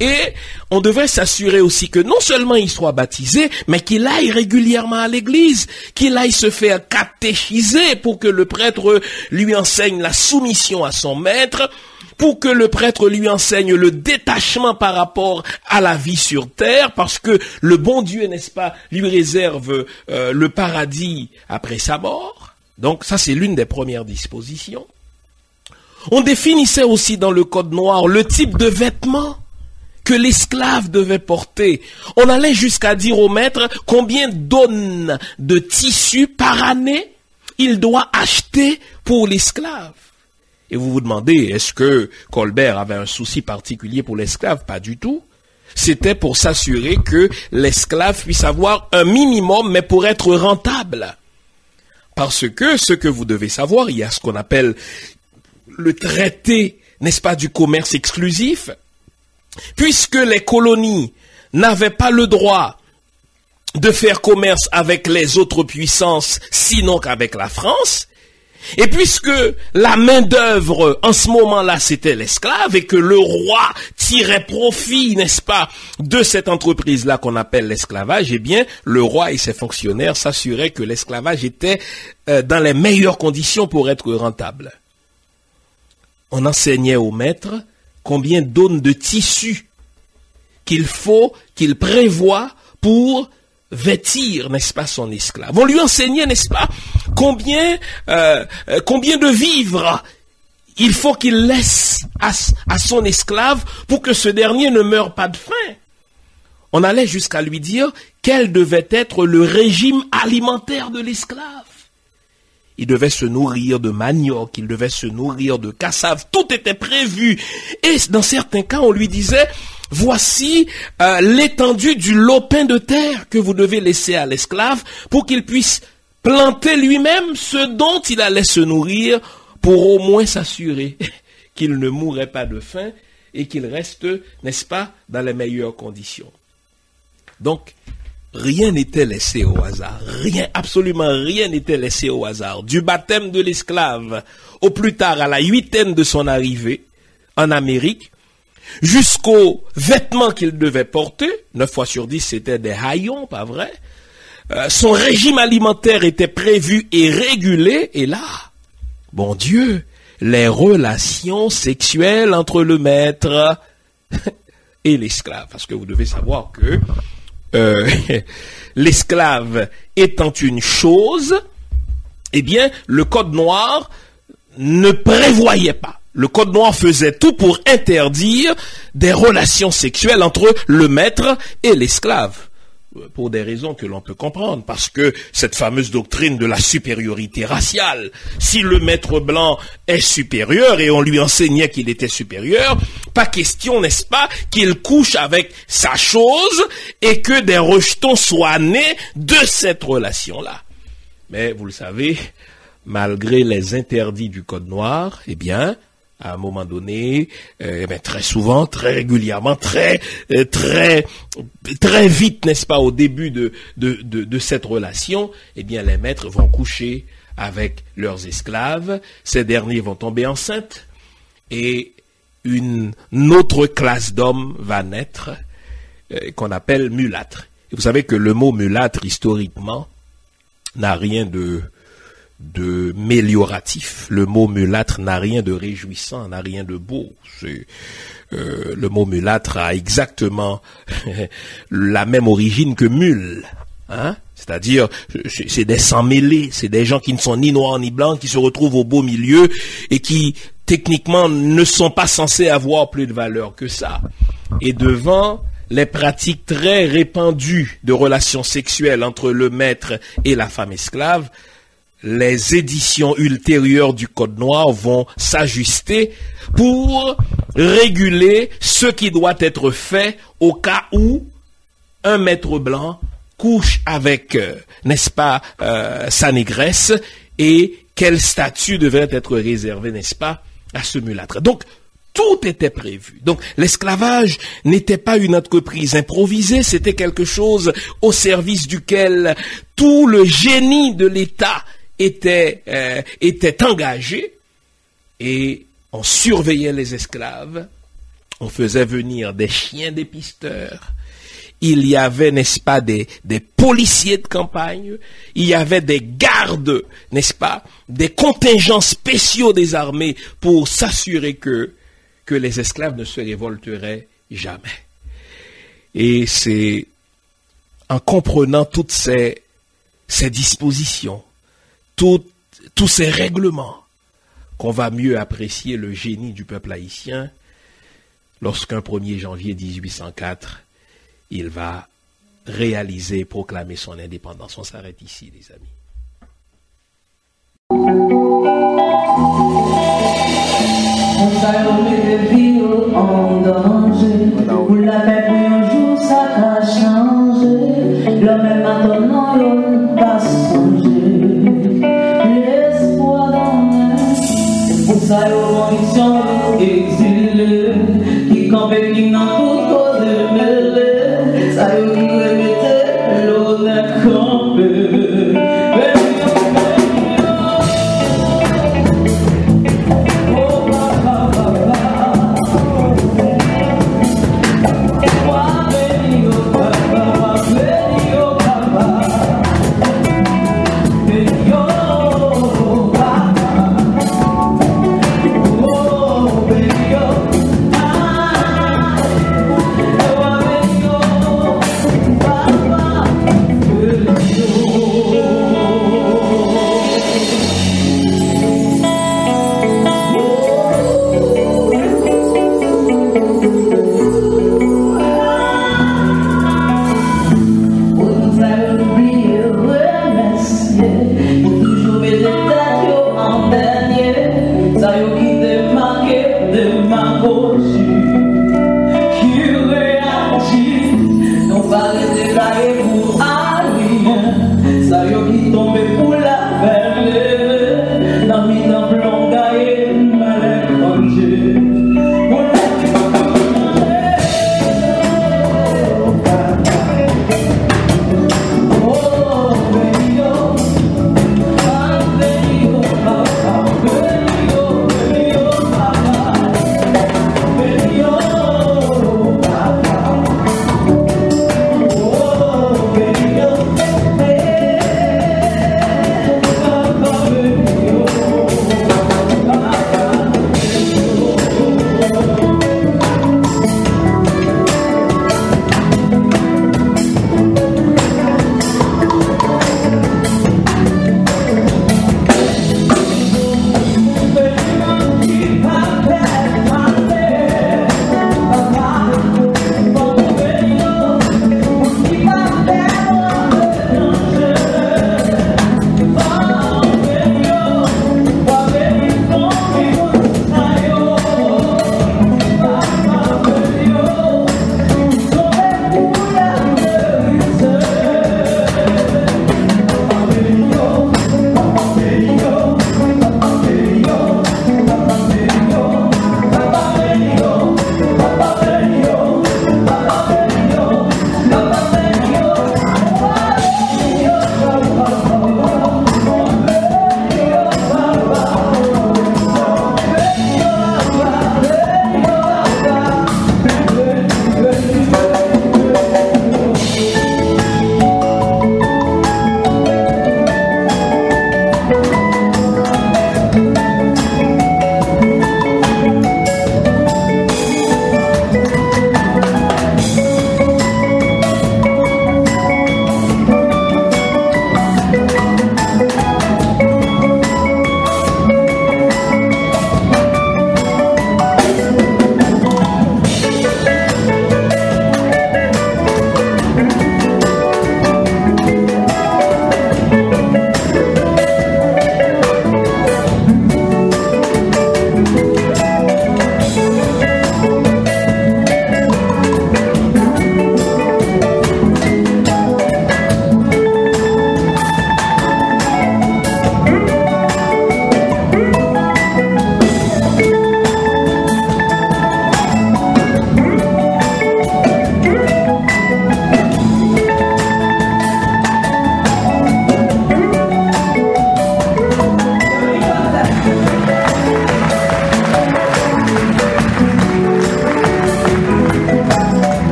Et on devrait s'assurer aussi que non seulement il soit baptisé, mais qu'il aille régulièrement à l'église, qu'il aille se faire catéchiser pour que le prêtre lui enseigne la soumission à son maître, pour que le prêtre lui enseigne le détachement par rapport à la vie sur terre, parce que le bon Dieu, n'est-ce pas, lui réserve le paradis après sa mort. Donc ça, c'est l'une des premières dispositions. On définissait aussi dans le Code noir le type de vêtements que l'esclave devait porter. On allait jusqu'à dire au maître combien d'onnes de tissu par année il doit acheter pour l'esclave. Et vous vous demandez, est-ce que Colbert avait un souci particulier pour l'esclave? Pas du tout. C'était pour s'assurer que l'esclave puisse avoir un minimum, mais pour être rentable. Parce que ce que vous devez savoir, il y a ce qu'on appelle le traité, n'est-ce pas, du commerce exclusif. Puisque les colonies n'avaient pas le droit de faire commerce avec les autres puissances, sinon qu'avec la France, et puisque la main-d'œuvre, en ce moment-là, c'était l'esclave, et que le roi tirait profit, n'est-ce pas, de cette entreprise-là qu'on appelle l'esclavage, eh bien, le roi et ses fonctionnaires s'assuraient que l'esclavage était dans les meilleures conditions pour être rentable. On enseignait au maître combien d'onnes de tissu qu'il faut, qu'il prévoit pour vêtir, n'est-ce pas, son esclave. On lui enseignait, n'est-ce pas, combien de vivres il faut qu'il laisse à son esclave pour que ce dernier ne meure pas de faim. On allait jusqu'à lui dire quel devait être le régime alimentaire de l'esclave. Il devait se nourrir de manioc, il devait se nourrir de cassave, tout était prévu. Et dans certains cas, on lui disait, voici l'étendue du lopin de terre que vous devez laisser à l'esclave pour qu'il puisse planter lui-même ce dont il allait se nourrir pour au moins s'assurer qu'il ne mourrait pas de faim et qu'il reste, n'est-ce pas, dans les meilleures conditions. Donc, rien n'était laissé au hasard. Rien, absolument rien n'était laissé au hasard. Du baptême de l'esclave au plus tard à la 8e de son arrivée en Amérique, jusqu'aux vêtements qu'il devait porter, 9 fois sur 10 c'était des haillons, pas vrai? Son régime alimentaire était prévu et régulé, et là, bon Dieu, les relations sexuelles entre le maître et l'esclave. Parce que vous devez savoir que l'esclave étant une chose, eh bien, le Code noir ne prévoyait pas. Le Code noir faisait tout pour interdire des relations sexuelles entre le maître et l'esclave. Pour des raisons que l'on peut comprendre, parce que cette fameuse doctrine de la supériorité raciale, si le maître blanc est supérieur et on lui enseignait qu'il était supérieur, pas question, n'est-ce pas, qu'il couche avec sa chose et que des rejetons soient nés de cette relation-là. Mais vous le savez, malgré les interdits du Code noir, eh bien, à un moment donné, très souvent, très régulièrement, très vite, n'est-ce pas, au début de cette relation, eh bien, les maîtres vont coucher avec leurs esclaves, ces derniers vont tomber enceintes, et une autre classe d'hommes va naître, qu'on appelle mulâtre. Et vous savez que le mot mulâtre, historiquement, n'a rien de mélioratif. Le mot mulâtre n'a rien de réjouissant, n'a rien de beau. Le mot mulâtre a exactement la même origine que mule. Hein? C'est-à-dire, c'est des sangs mêlés, c'est des gens qui ne sont ni noirs ni blancs, qui se retrouvent au beau milieu et qui, techniquement, ne sont pas censés avoir plus de valeur que ça. Et devant les pratiques très répandues de relations sexuelles entre le maître et la femme esclave, les éditions ultérieures du Code noir vont s'ajuster pour réguler ce qui doit être fait au cas où un maître blanc couche avec, n'est-ce pas, sa négresse, et quel statut devrait être réservé, n'est-ce pas, à ce mulâtre. Donc, tout était prévu. Donc, l'esclavage n'était pas une entreprise improvisée, c'était quelque chose au service duquel tout le génie de l'État était engagé, et on surveillait les esclaves, on faisait venir des chiens dépisteurs, il y avait, n'est-ce pas, des policiers de campagne, il y avait des gardes, n'est-ce pas, des contingents spéciaux des armées pour s'assurer que les esclaves ne se révolteraient jamais. Et c'est en comprenant toutes ces dispositions, tous ces règlements, qu'on va mieux apprécier le génie du peuple haïtien lorsqu'un 1er janvier 1804, il va réaliser, proclamer son indépendance. On s'arrête ici, les amis. On s'arrête des vies en danger. Pour la paix pour un jour, ça a changé. L'homme est maintenant, l'homme va songer. L'espoir dans l'air. Pour ça, conviction exilée. Qui campait, qui n'a tout cause de mêlée. Ça y est, qui remettait l'honneur campé.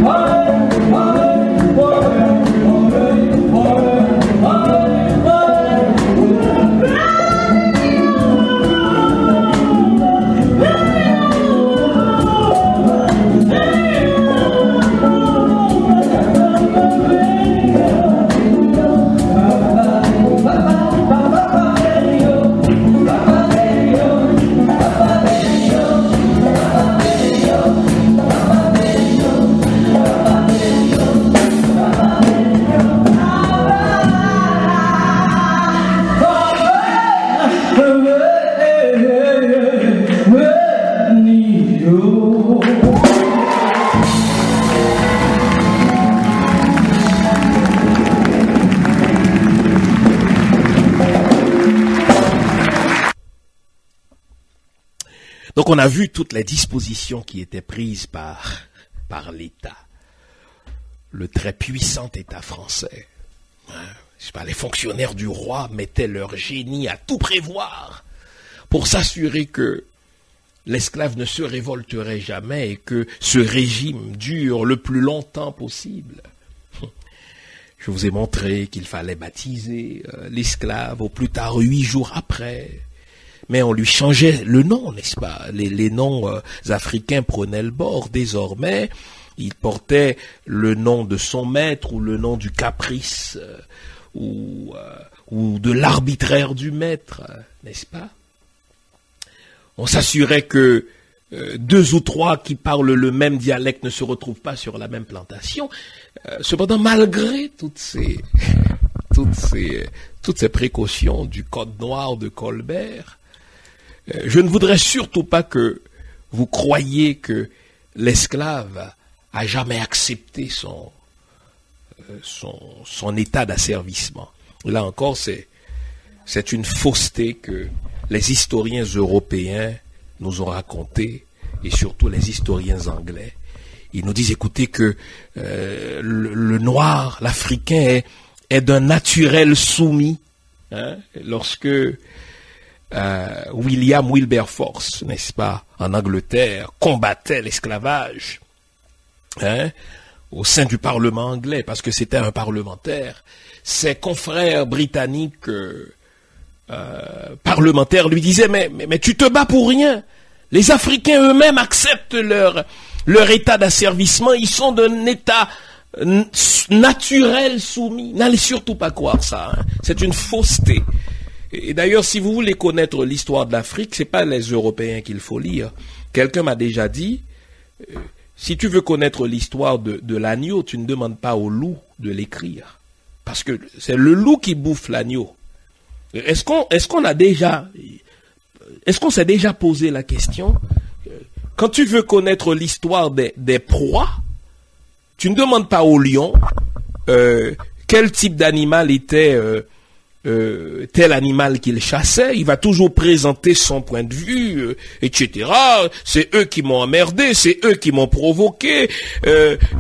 Oh, Donc on a vu toutes les dispositions qui étaient prises par l'État, le très puissant État français. Je sais pas, les fonctionnaires du roi mettaient leur génie à tout prévoir pour s'assurer que l'esclave ne se révolterait jamais et que ce régime dure le plus longtemps possible. Je vous ai montré qu'il fallait baptiser l'esclave au plus tard 8 jours après. Mais on lui changeait le nom, n'est-ce pas? Les noms africains prenaient le bord. Désormais, il portait le nom de son maître ou le nom du caprice ou de l'arbitraire du maître, n'est-ce pas? On s'assurait que 2 ou 3 qui parlent le même dialecte ne se retrouvent pas sur la même plantation. Cependant, malgré toutes ces précautions du Code noir de Colbert, je ne voudrais surtout pas que vous croyiez que l'esclave a jamais accepté son état d'asservissement. Là encore, c'est une fausseté que les historiens européens nous ont raconté, et surtout les historiens anglais. Ils nous disent, écoutez, que le noir, l'Africain est d'un naturel soumis. Hein, lorsque William Wilberforce, n'est-ce pas, en Angleterre, combattait l'esclavage, hein, au sein du Parlement anglais, parce que c'était un parlementaire, ses confrères britanniques parlementaires lui disaient, mais tu te bats pour rien. Les Africains eux-mêmes acceptent leur état d'asservissement, ils sont d'un état naturel soumis. N'allez surtout pas croire ça, hein. C'est une fausseté. Et d'ailleurs, si vous voulez connaître l'histoire de l'Afrique, c'est pas les Européens qu'il faut lire. Quelqu'un m'a déjà dit, si tu veux connaître l'histoire de l'agneau, tu ne demandes pas au loup de l'écrire. Parce que c'est le loup qui bouffe l'agneau. Est-ce qu'on s'est déjà posé la question, quand tu veux connaître l'histoire des proies, tu ne demandes pas au lion quel type d'animal était tel animal qu'il chassait, il va toujours présenter son point de vue, etc. C'est eux qui m'ont emmerdé, c'est eux qui m'ont provoqué,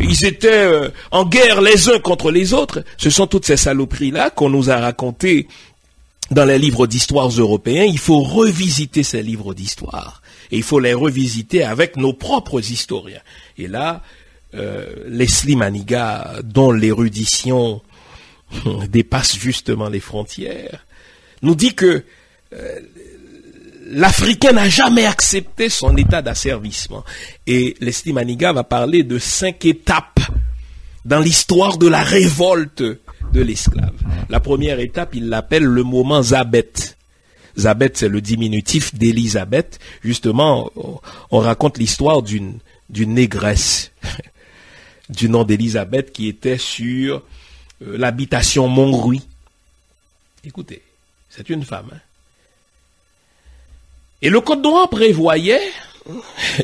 ils étaient en guerre les uns contre les autres. Ce sont toutes ces saloperies-là qu'on nous a racontées dans les livres d'histoire européens. Il faut revisiter ces livres d'histoire. Et il faut les revisiter avec nos propres historiens. Et là, Leslie Maniga, dont l'érudition dépasse justement les frontières, nous dit que l'Africain n'a jamais accepté son état d'asservissement. Et Leslie Maniga va parler de 5 étapes dans l'histoire de la révolte de l'esclave. La première étape, il l'appelle le moment Zabet. Zabet, c'est le diminutif d'Élisabeth. Justement, on raconte l'histoire d'une négresse du nom d'Élisabeth qui était sur l'habitation Montrouy. Écoutez, c'est une femme. Hein? Et le Code noir prévoyait,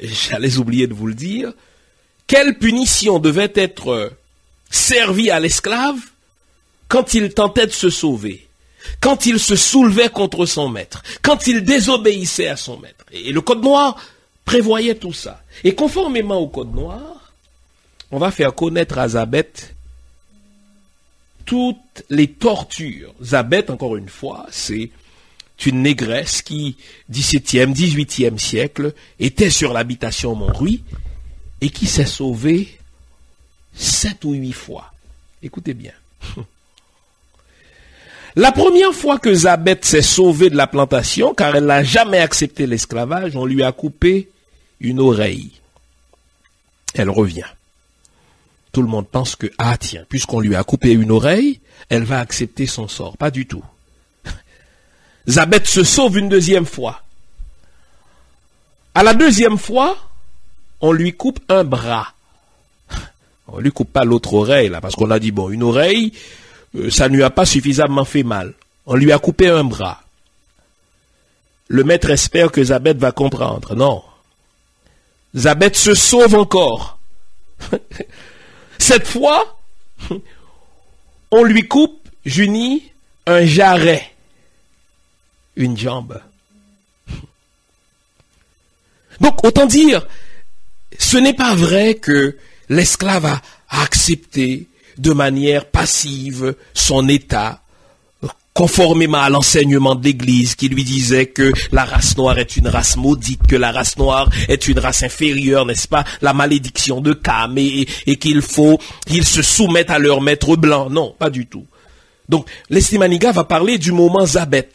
j'allais oublier de vous le dire, quelle punition devait être servie à l'esclave quand il tentait de se sauver, quand il se soulevait contre son maître, quand il désobéissait à son maître. Et le Code noir prévoyait tout ça. Et conformément au Code noir, on va faire connaître à Zabet toutes les tortures. Zabet, encore une fois, c'est une négresse qui, 17e, 18e siècle, était sur l'habitation Montrouy et qui s'est sauvée 7 ou 8 fois. Écoutez bien. La première fois que Zabet s'est sauvée de la plantation, car elle n'a jamais accepté l'esclavage, on lui a coupé une oreille. Elle revient. Tout le monde pense que, ah tiens, puisqu'on lui a coupé une oreille, elle va accepter son sort. Pas du tout. Zabet se sauve une deuxième fois. À la deuxième fois, on lui coupe un bras. On lui coupe pas l'autre oreille, là, parce qu'on a dit, bon, une oreille, ça ne lui a pas suffisamment fait mal. On lui a coupé un bras. Le maître espère que Zabet va comprendre. Non. Zabet se sauve encore. Cette fois, on lui coupe, Junie, un jarret, une jambe. Donc, autant dire, ce n'est pas vrai que l'esclave a accepté de manière passive son état, conformément à l'enseignement de l'Église qui lui disait que la race noire est une race maudite, que la race noire est une race inférieure, n'est-ce pas, la malédiction de Cam, et qu'il faut qu'ils se soumettent à leur maître blanc. Non, pas du tout. Donc, Leslie Maniga va parler du moment Zabet,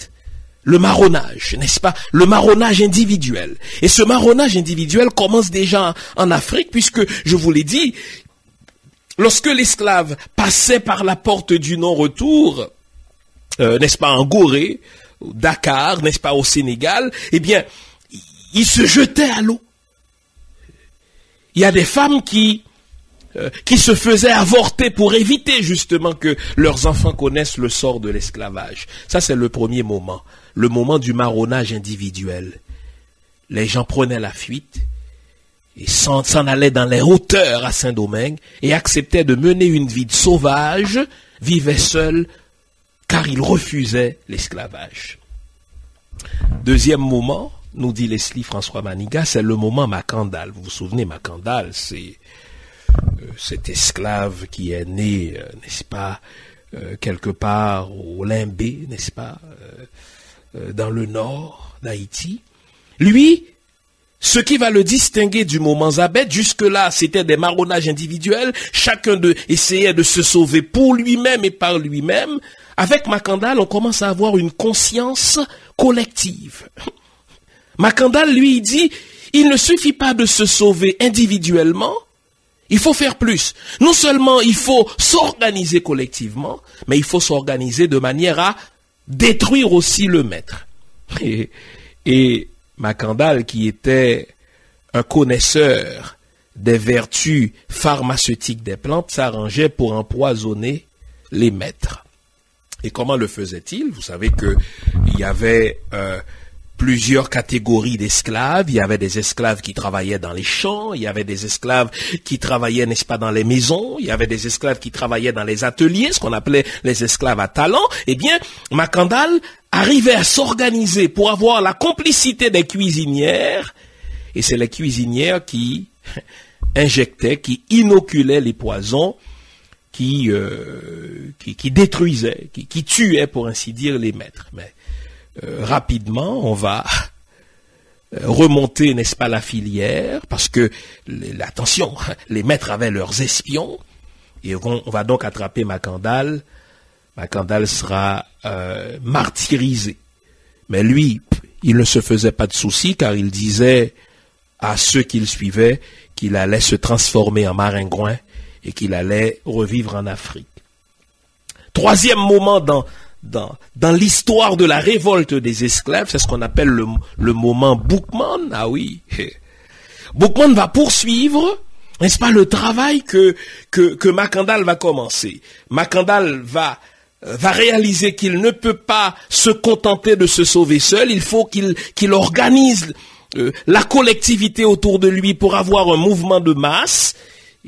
le marronnage, n'est-ce pas, le marronnage individuel. Et ce marronnage individuel commence déjà en Afrique, puisque, je vous l'ai dit, lorsque l'esclave passait par la porte du non-retour, n'est-ce pas, en Gorée, Dakar, n'est-ce pas, au Sénégal, eh bien, il se jetait à l'eau. Il y a des femmes qui se faisaient avorter pour éviter justement que leurs enfants connaissent le sort de l'esclavage. Ça, c'est le premier moment, le moment du marronnage individuel. Les gens prenaient la fuite et s'en allaient dans les hauteurs à Saint-Domingue et acceptaient de mener une vie sauvage, vivaient seuls, car ils refusaient l'esclavage. Deuxième moment, nous dit Leslie François Maniga, c'est le moment Macandal. Vous vous souvenez, Macandal, c'est cet esclave qui est né, n'est-ce pas, quelque part au Limbé, n'est-ce pas, dans le nord d'Haïti. Lui, ce qui va le distinguer du moment Zabet, jusque-là, c'était des marronnages individuels, chacun d'eux essayait de se sauver pour lui-même et par lui-même. Avec Macandal, on commence à avoir une conscience collective. Macandal, lui, dit, il ne suffit pas de se sauver individuellement, il faut faire plus. Non seulement il faut s'organiser collectivement, mais il faut s'organiser de manière à détruire aussi le maître. Et Macandal, qui était un connaisseur des vertus pharmaceutiques des plantes, s'arrangeait pour empoisonner les maîtres. Et comment le faisait-il? Vous savez qu'il y avait plusieurs catégories d'esclaves. Il y avait des esclaves qui travaillaient dans les champs, il y avait des esclaves qui travaillaient, n'est-ce pas, dans les maisons, il y avait des esclaves qui travaillaient dans les ateliers, ce qu'on appelait les esclaves à talent. Eh bien, Macandal arrivait à s'organiser pour avoir la complicité des cuisinières, et c'est les cuisinières qui injectaient, qui inoculaient les poisons, qui détruisaient, qui tuaient, pour ainsi dire, les maîtres. Mais rapidement, on va remonter, n'est-ce pas, la filière, parce que, attention, les maîtres avaient leurs espions, et on va donc attraper Macandal. Macandal sera martyrisé. Mais lui, il ne se faisait pas de soucis, car il disait à ceux qu'il suivait qu'il allait se transformer en maringouin et qu'il allait revivre en Afrique. Troisième moment dans l'histoire de la révolte des esclaves, c'est ce qu'on appelle le moment Boukman. Ah oui, Boukman va poursuivre, n'est-ce pas, le travail que Macandal va commencer. Macandal va réaliser qu'il ne peut pas se contenter de se sauver seul, il faut qu'il organise la collectivité autour de lui pour avoir un mouvement de masse.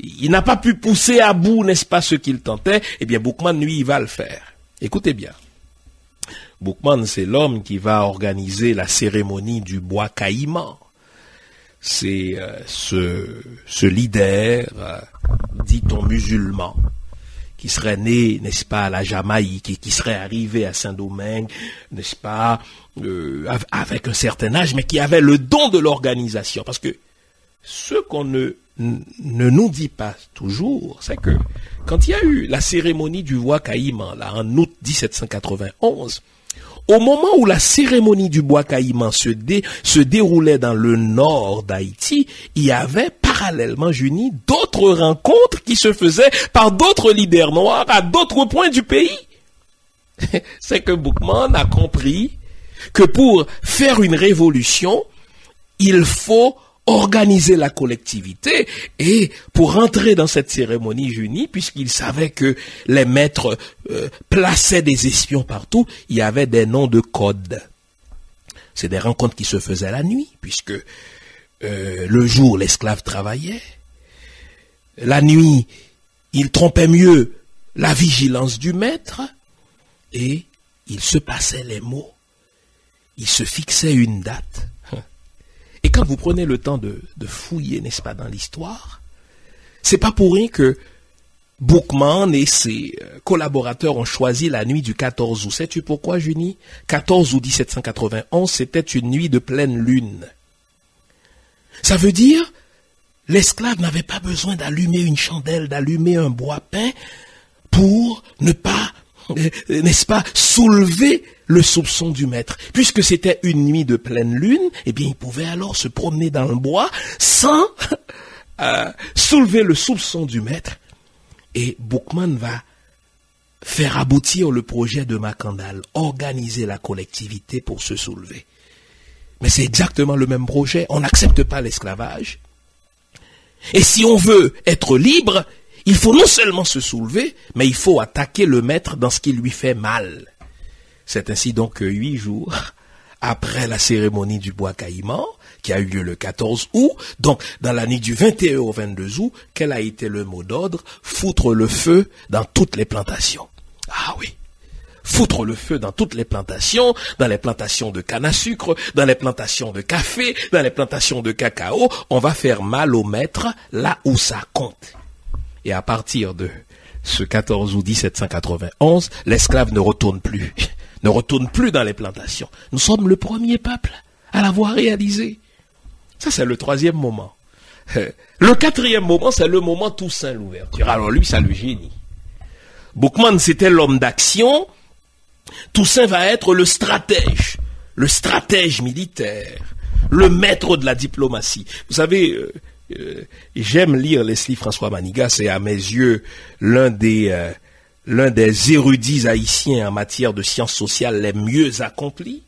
Il n'a pas pu pousser à bout, n'est-ce pas, ce qu'il tentait. Eh bien, Boukman, lui, il va le faire. Écoutez bien. Boukman, c'est l'homme qui va organiser la cérémonie du bois caïman. C'est ce leader, dit-on musulman, qui serait né, n'est-ce pas, à la Jamaïque et qui serait arrivé à Saint-Domingue, n'est-ce pas, avec un certain âge, mais qui avait le don de l'organisation. Parce que ce qu'on ne nous dit pas toujours, c'est que quand il y a eu la cérémonie du bois caïman, là, en août 1791, au moment où la cérémonie du bois caïman se déroulait dans le nord d'Haïti, il y avait parallèlement, Juni, d'autres rencontres qui se faisaient par d'autres leaders noirs à d'autres points du pays. C'est que Boukman a compris que pour faire une révolution, il faut organiser la collectivité, et pour entrer dans cette cérémonie Juni, puisqu'il savait que les maîtres plaçaient des espions partout, il y avait des noms de code. C'est des rencontres qui se faisaient la nuit, puisque le jour, l'esclave travaillait. La nuit, il trompait mieux la vigilance du maître, et il se passait les mots. Il se fixait une date. Et quand vous prenez le temps de fouiller, n'est-ce pas, dans l'histoire, c'est pas pour rien que Boukman et ses collaborateurs ont choisi la nuit du 14 août. Sais-tu pourquoi, Junie? 14 août 1791, c'était une nuit de pleine lune. Ça veut dire, l'esclave n'avait pas besoin d'allumer une chandelle, d'allumer un bois peint pour ne pas, n'est-ce pas, soulever le soupçon du maître. Puisque c'était une nuit de pleine lune, eh bien, il pouvait alors se promener dans le bois sans soulever le soupçon du maître. Et Boukman va faire aboutir le projet de Macandal, organiser la collectivité pour se soulever. Mais c'est exactement le même projet. On n'accepte pas l'esclavage. Et si on veut être libre, il faut non seulement se soulever, mais il faut attaquer le maître dans ce qui lui fait mal. C'est ainsi donc que 8 jours après la cérémonie du bois caïman, qui a eu lieu le 14 août, donc dans la nuit du 21 au 22 août, quel a été le mot d'ordre? Foutre le feu dans toutes les plantations. Ah oui, foutre le feu dans toutes les plantations de canne à sucre, dans les plantations de café, dans les plantations de cacao. On va faire mal au maître là où ça compte. Et à partir de ce 14 août 1791, l'esclave ne retourne plus dans les plantations. Nous sommes le premier peuple à l'avoir réalisé. Ça, c'est le troisième moment. Le quatrième moment, c'est le moment Toussaint l'ouverture. Alors lui, ça le génie. Boukman, c'était l'homme d'action. Toussaint va être le stratège militaire, le maître de la diplomatie. Vous savez, j'aime lire Leslie François Manigat, c'est à mes yeux l'un des érudits haïtiens en matière de sciences sociales les mieux accomplis.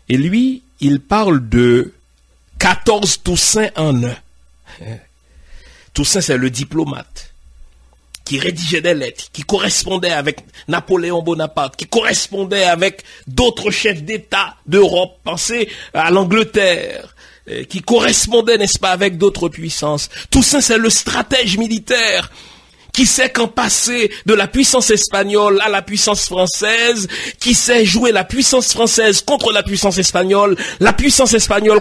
Et lui, il parle de 14 Toussaint en un. Toussaint, c'est le diplomate qui rédigeait des lettres, qui correspondait avec Napoléon Bonaparte, qui correspondait avec d'autres chefs d'État d'Europe, pensez à l'Angleterre, qui correspondait, n'est-ce pas, avec d'autres puissances. Toussaint, c'est le stratège militaire qui sait qu'en passer de la puissance espagnole à la puissance française, qui sait jouer la puissance française contre la puissance espagnole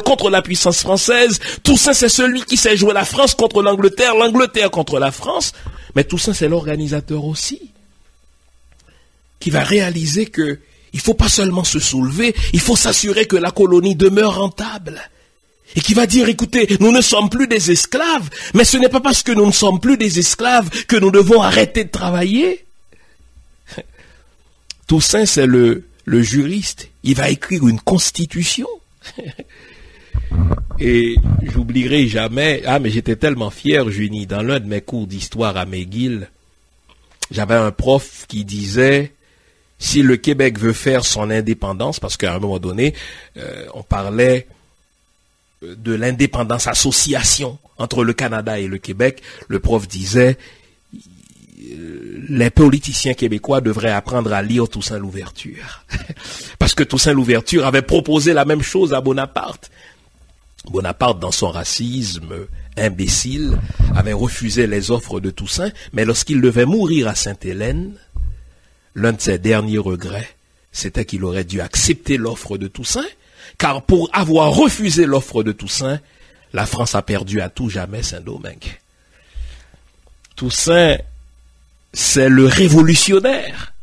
contre la puissance française. Toussaint, c'est celui qui sait jouer la France contre l'Angleterre, l'Angleterre contre la France. Mais Toussaint, c'est l'organisateur aussi, qui va réaliser que il faut pas seulement se soulever, il faut s'assurer que la colonie demeure rentable. Et qui va dire, écoutez, nous ne sommes plus des esclaves, mais ce n'est pas parce que nous ne sommes plus des esclaves que nous devons arrêter de travailler. Toussaint, c'est le juriste. Il va écrire une constitution. Et j'oublierai jamais, mais j'étais tellement fier, Junie, dans l'un de mes cours d'histoire à McGill, j'avais un prof qui disait, si le Québec veut faire son indépendance, parce qu'à un moment donné, on parlait de l'indépendance association entre le Canada et le Québec, le prof disait, les politiciens québécois devraient apprendre à lire Toussaint l'ouverture. Parce que Toussaint l'ouverture avait proposé la même chose à Bonaparte. Bonaparte, dans son racisme imbécile, avait refusé les offres de Toussaint, mais lorsqu'il devait mourir à Sainte-Hélène, l'un de ses derniers regrets, c'était qu'il aurait dû accepter l'offre de Toussaint, car pour avoir refusé l'offre de Toussaint, la France a perdu à tout jamais Saint-Domingue. Toussaint, c'est le révolutionnaire.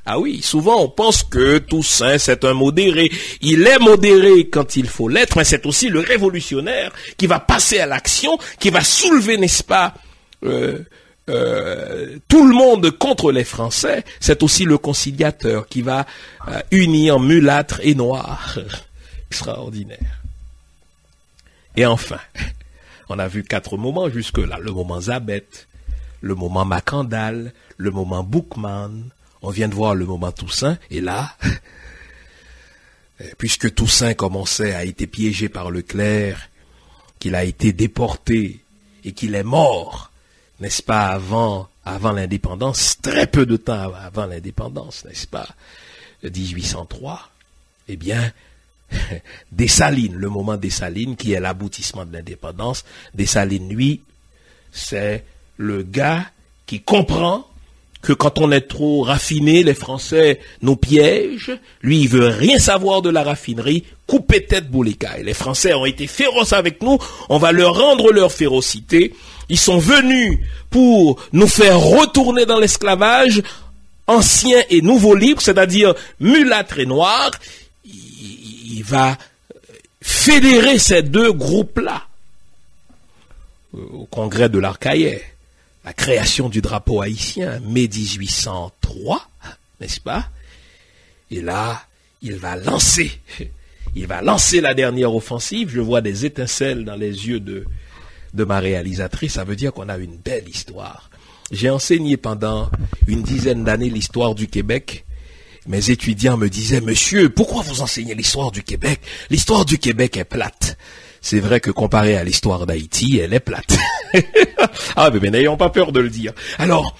Ah oui, souvent on pense que Toussaint c'est un modéré. Il est modéré quand il faut l'être, mais c'est aussi le révolutionnaire qui va passer à l'action, qui va soulever, n'est-ce pas, tout le monde contre les Français. C'est aussi le conciliateur qui va unir mulâtres et noirs. Extraordinaire. Et enfin, on a vu 4 moments jusque-là. Le moment Zabet, le moment Macandal, le moment Boukman. On vient de voir le moment Toussaint. Et là, puisque Toussaint commençait à être piégé par Leclerc, qu'il a été déporté et qu'il est mort, n'est-ce pas, avant l'indépendance, très peu de temps avant l'indépendance, n'est-ce pas, 1803, eh bien, Dessalines, le moment Dessalines, qui est l'aboutissement de l'indépendance. Dessalines, lui, c'est le gars qui comprend que quand on est trop raffiné, les Français nous piègent. Lui, il veut rien savoir de la raffinerie. Coupez tête Boulekaï. Les Français ont été féroces avec nous. On va leur rendre leur férocité. Ils sont venus pour nous faire retourner dans l'esclavage, anciens et nouveaux libres, c'est-à-dire mulâtres et noirs. Il va fédérer ces deux groupes-là au congrès de l'Arcaïer. La création du drapeau haïtien, mai 1803, n'est-ce pas? Et là, il va lancer la dernière offensive. Je vois des étincelles dans les yeux de ma réalisatrice. Ça veut dire qu'on a une belle histoire. J'ai enseigné pendant une dizaine d'années l'histoire du Québec. Mes étudiants me disaient, monsieur, pourquoi vous enseignez l'histoire du Québec? L'histoire du Québec est plate. C'est vrai que comparé à l'histoire d'Haïti, elle est plate. Ah, mais n'ayons pas peur de le dire. Alors,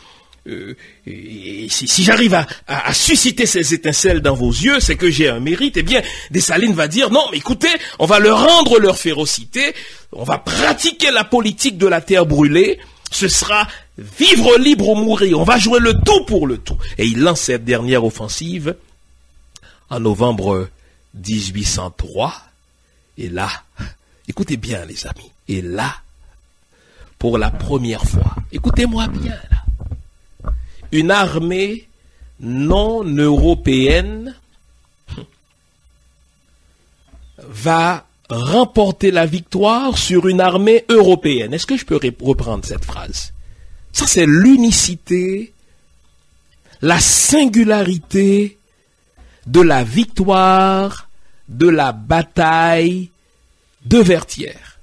si j'arrive à susciter ces étincelles dans vos yeux, c'est que j'ai un mérite. Eh bien, Dessalines va dire, non, mais écoutez, on va leur rendre leur férocité, on va pratiquer la politique de la terre brûlée, ce sera vivre libre ou mourir, on va jouer le tout pour le tout. Et il lance cette dernière offensive en novembre 1803, et là, écoutez bien les amis, et là, pour la première fois, écoutez-moi bien là, une armée non européenne va remporter la victoire sur une armée européenne. Est-ce que je peux reprendre cette phrase? Ça, c'est l'unicité, la singularité de la victoire de la bataille de Vertières.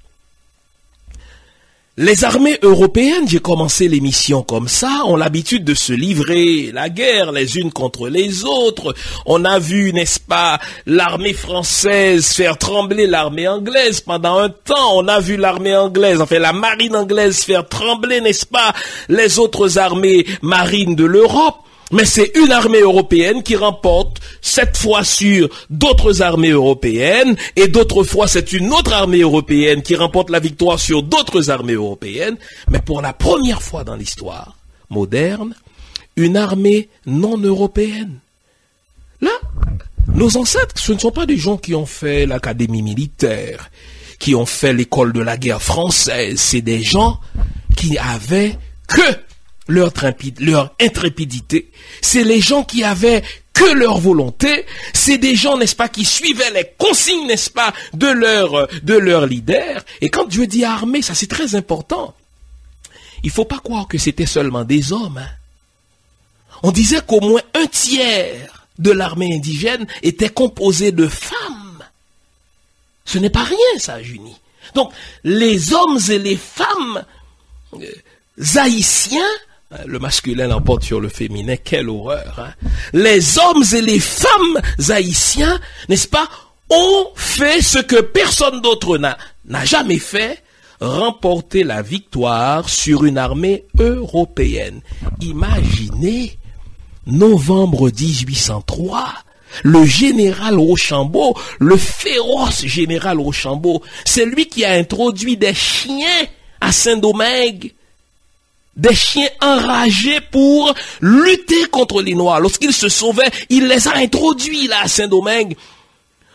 Les armées européennes, j'ai commencé l'émission comme ça, ont l'habitude de se livrer la guerre les unes contre les autres. On a vu, n'est-ce pas, l'armée française faire trembler l'armée anglaise pendant un temps. On a vu l'armée anglaise, enfin la marine anglaise faire trembler, n'est-ce pas, les autres armées marines de l'Europe. Mais c'est une armée européenne qui remporte, cette fois sur d'autres armées européennes, et d'autres fois c'est une autre armée européenne qui remporte la victoire sur d'autres armées européennes. Mais pour la première fois dans l'histoire moderne, une armée non européenne. Là, nos ancêtres, ce ne sont pas des gens qui ont fait l'académie militaire, qui ont fait l'école de la guerre française. C'est des gens qui avaient que leur intrépidité, c'est les gens qui avaient que leur volonté, c'est des gens, n'est-ce pas, qui suivaient les consignes, n'est-ce pas, de leur leader. Et quand Dieu dit armée, ça c'est très important. Il faut pas croire que c'était seulement des hommes. Hein. On disait qu'au moins un tiers de l'armée indigène était composé de femmes. Ce n'est pas rien, ça, Junie. Donc, les hommes et les femmes haïtiens, le masculin l'emporte sur le féminin, quelle horreur. Hein? Les hommes et les femmes haïtiens, n'est-ce pas, ont fait ce que personne d'autre n'a jamais fait, remporter la victoire sur une armée européenne. Imaginez, novembre 1803, le général Rochambeau, le féroce général Rochambeau, c'est lui qui a introduit des chiens à Saint-Domingue, des chiens enragés pour lutter contre les Noirs. Lorsqu'ils se sauvaient, il les a introduits là à Saint-Domingue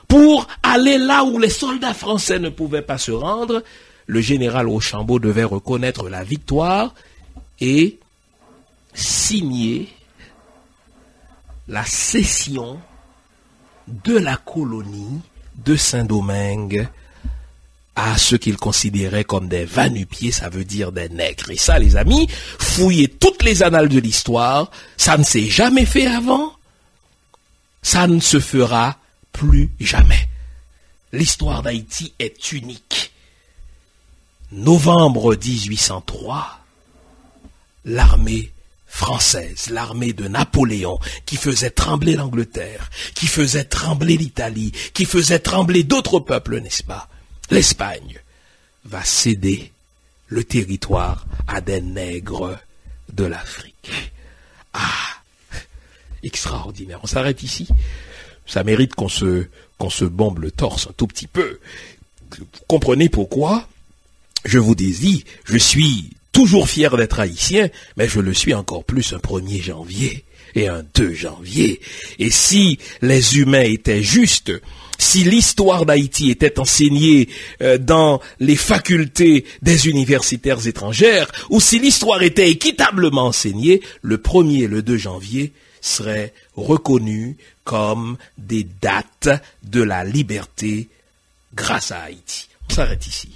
pour aller là où les soldats français ne pouvaient pas se rendre. Le général Rochambeau devait reconnaître la victoire et signer la cession de la colonie de Saint-Domingue à ceux qu'il considérait comme des va-nu-pieds, ça veut dire des nègres. Et ça, les amis, fouillez toutes les annales de l'histoire, ça ne s'est jamais fait avant, ça ne se fera plus jamais. L'histoire d'Haïti est unique. Novembre 1803, l'armée française, l'armée de Napoléon, qui faisait trembler l'Angleterre, qui faisait trembler l'Italie, qui faisait trembler d'autres peuples, n'est-ce pas? L'Espagne va céder le territoire à des nègres de l'Afrique. Ah, extraordinaire. On s'arrête ici. Ça mérite qu'on se bombe le torse un tout petit peu. Vous comprenez pourquoi je vous dis, je suis tout toujours fier d'être haïtien, mais je le suis encore plus un 1er janvier et un 2 janvier. Et si les humains étaient justes, si l'histoire d'Haïti était enseignée dans les facultés des universitaires étrangères, ou si l'histoire était équitablement enseignée, le 1er et le 2 janvier seraient reconnus comme des dates de la liberté grâce à Haïti. On s'arrête ici.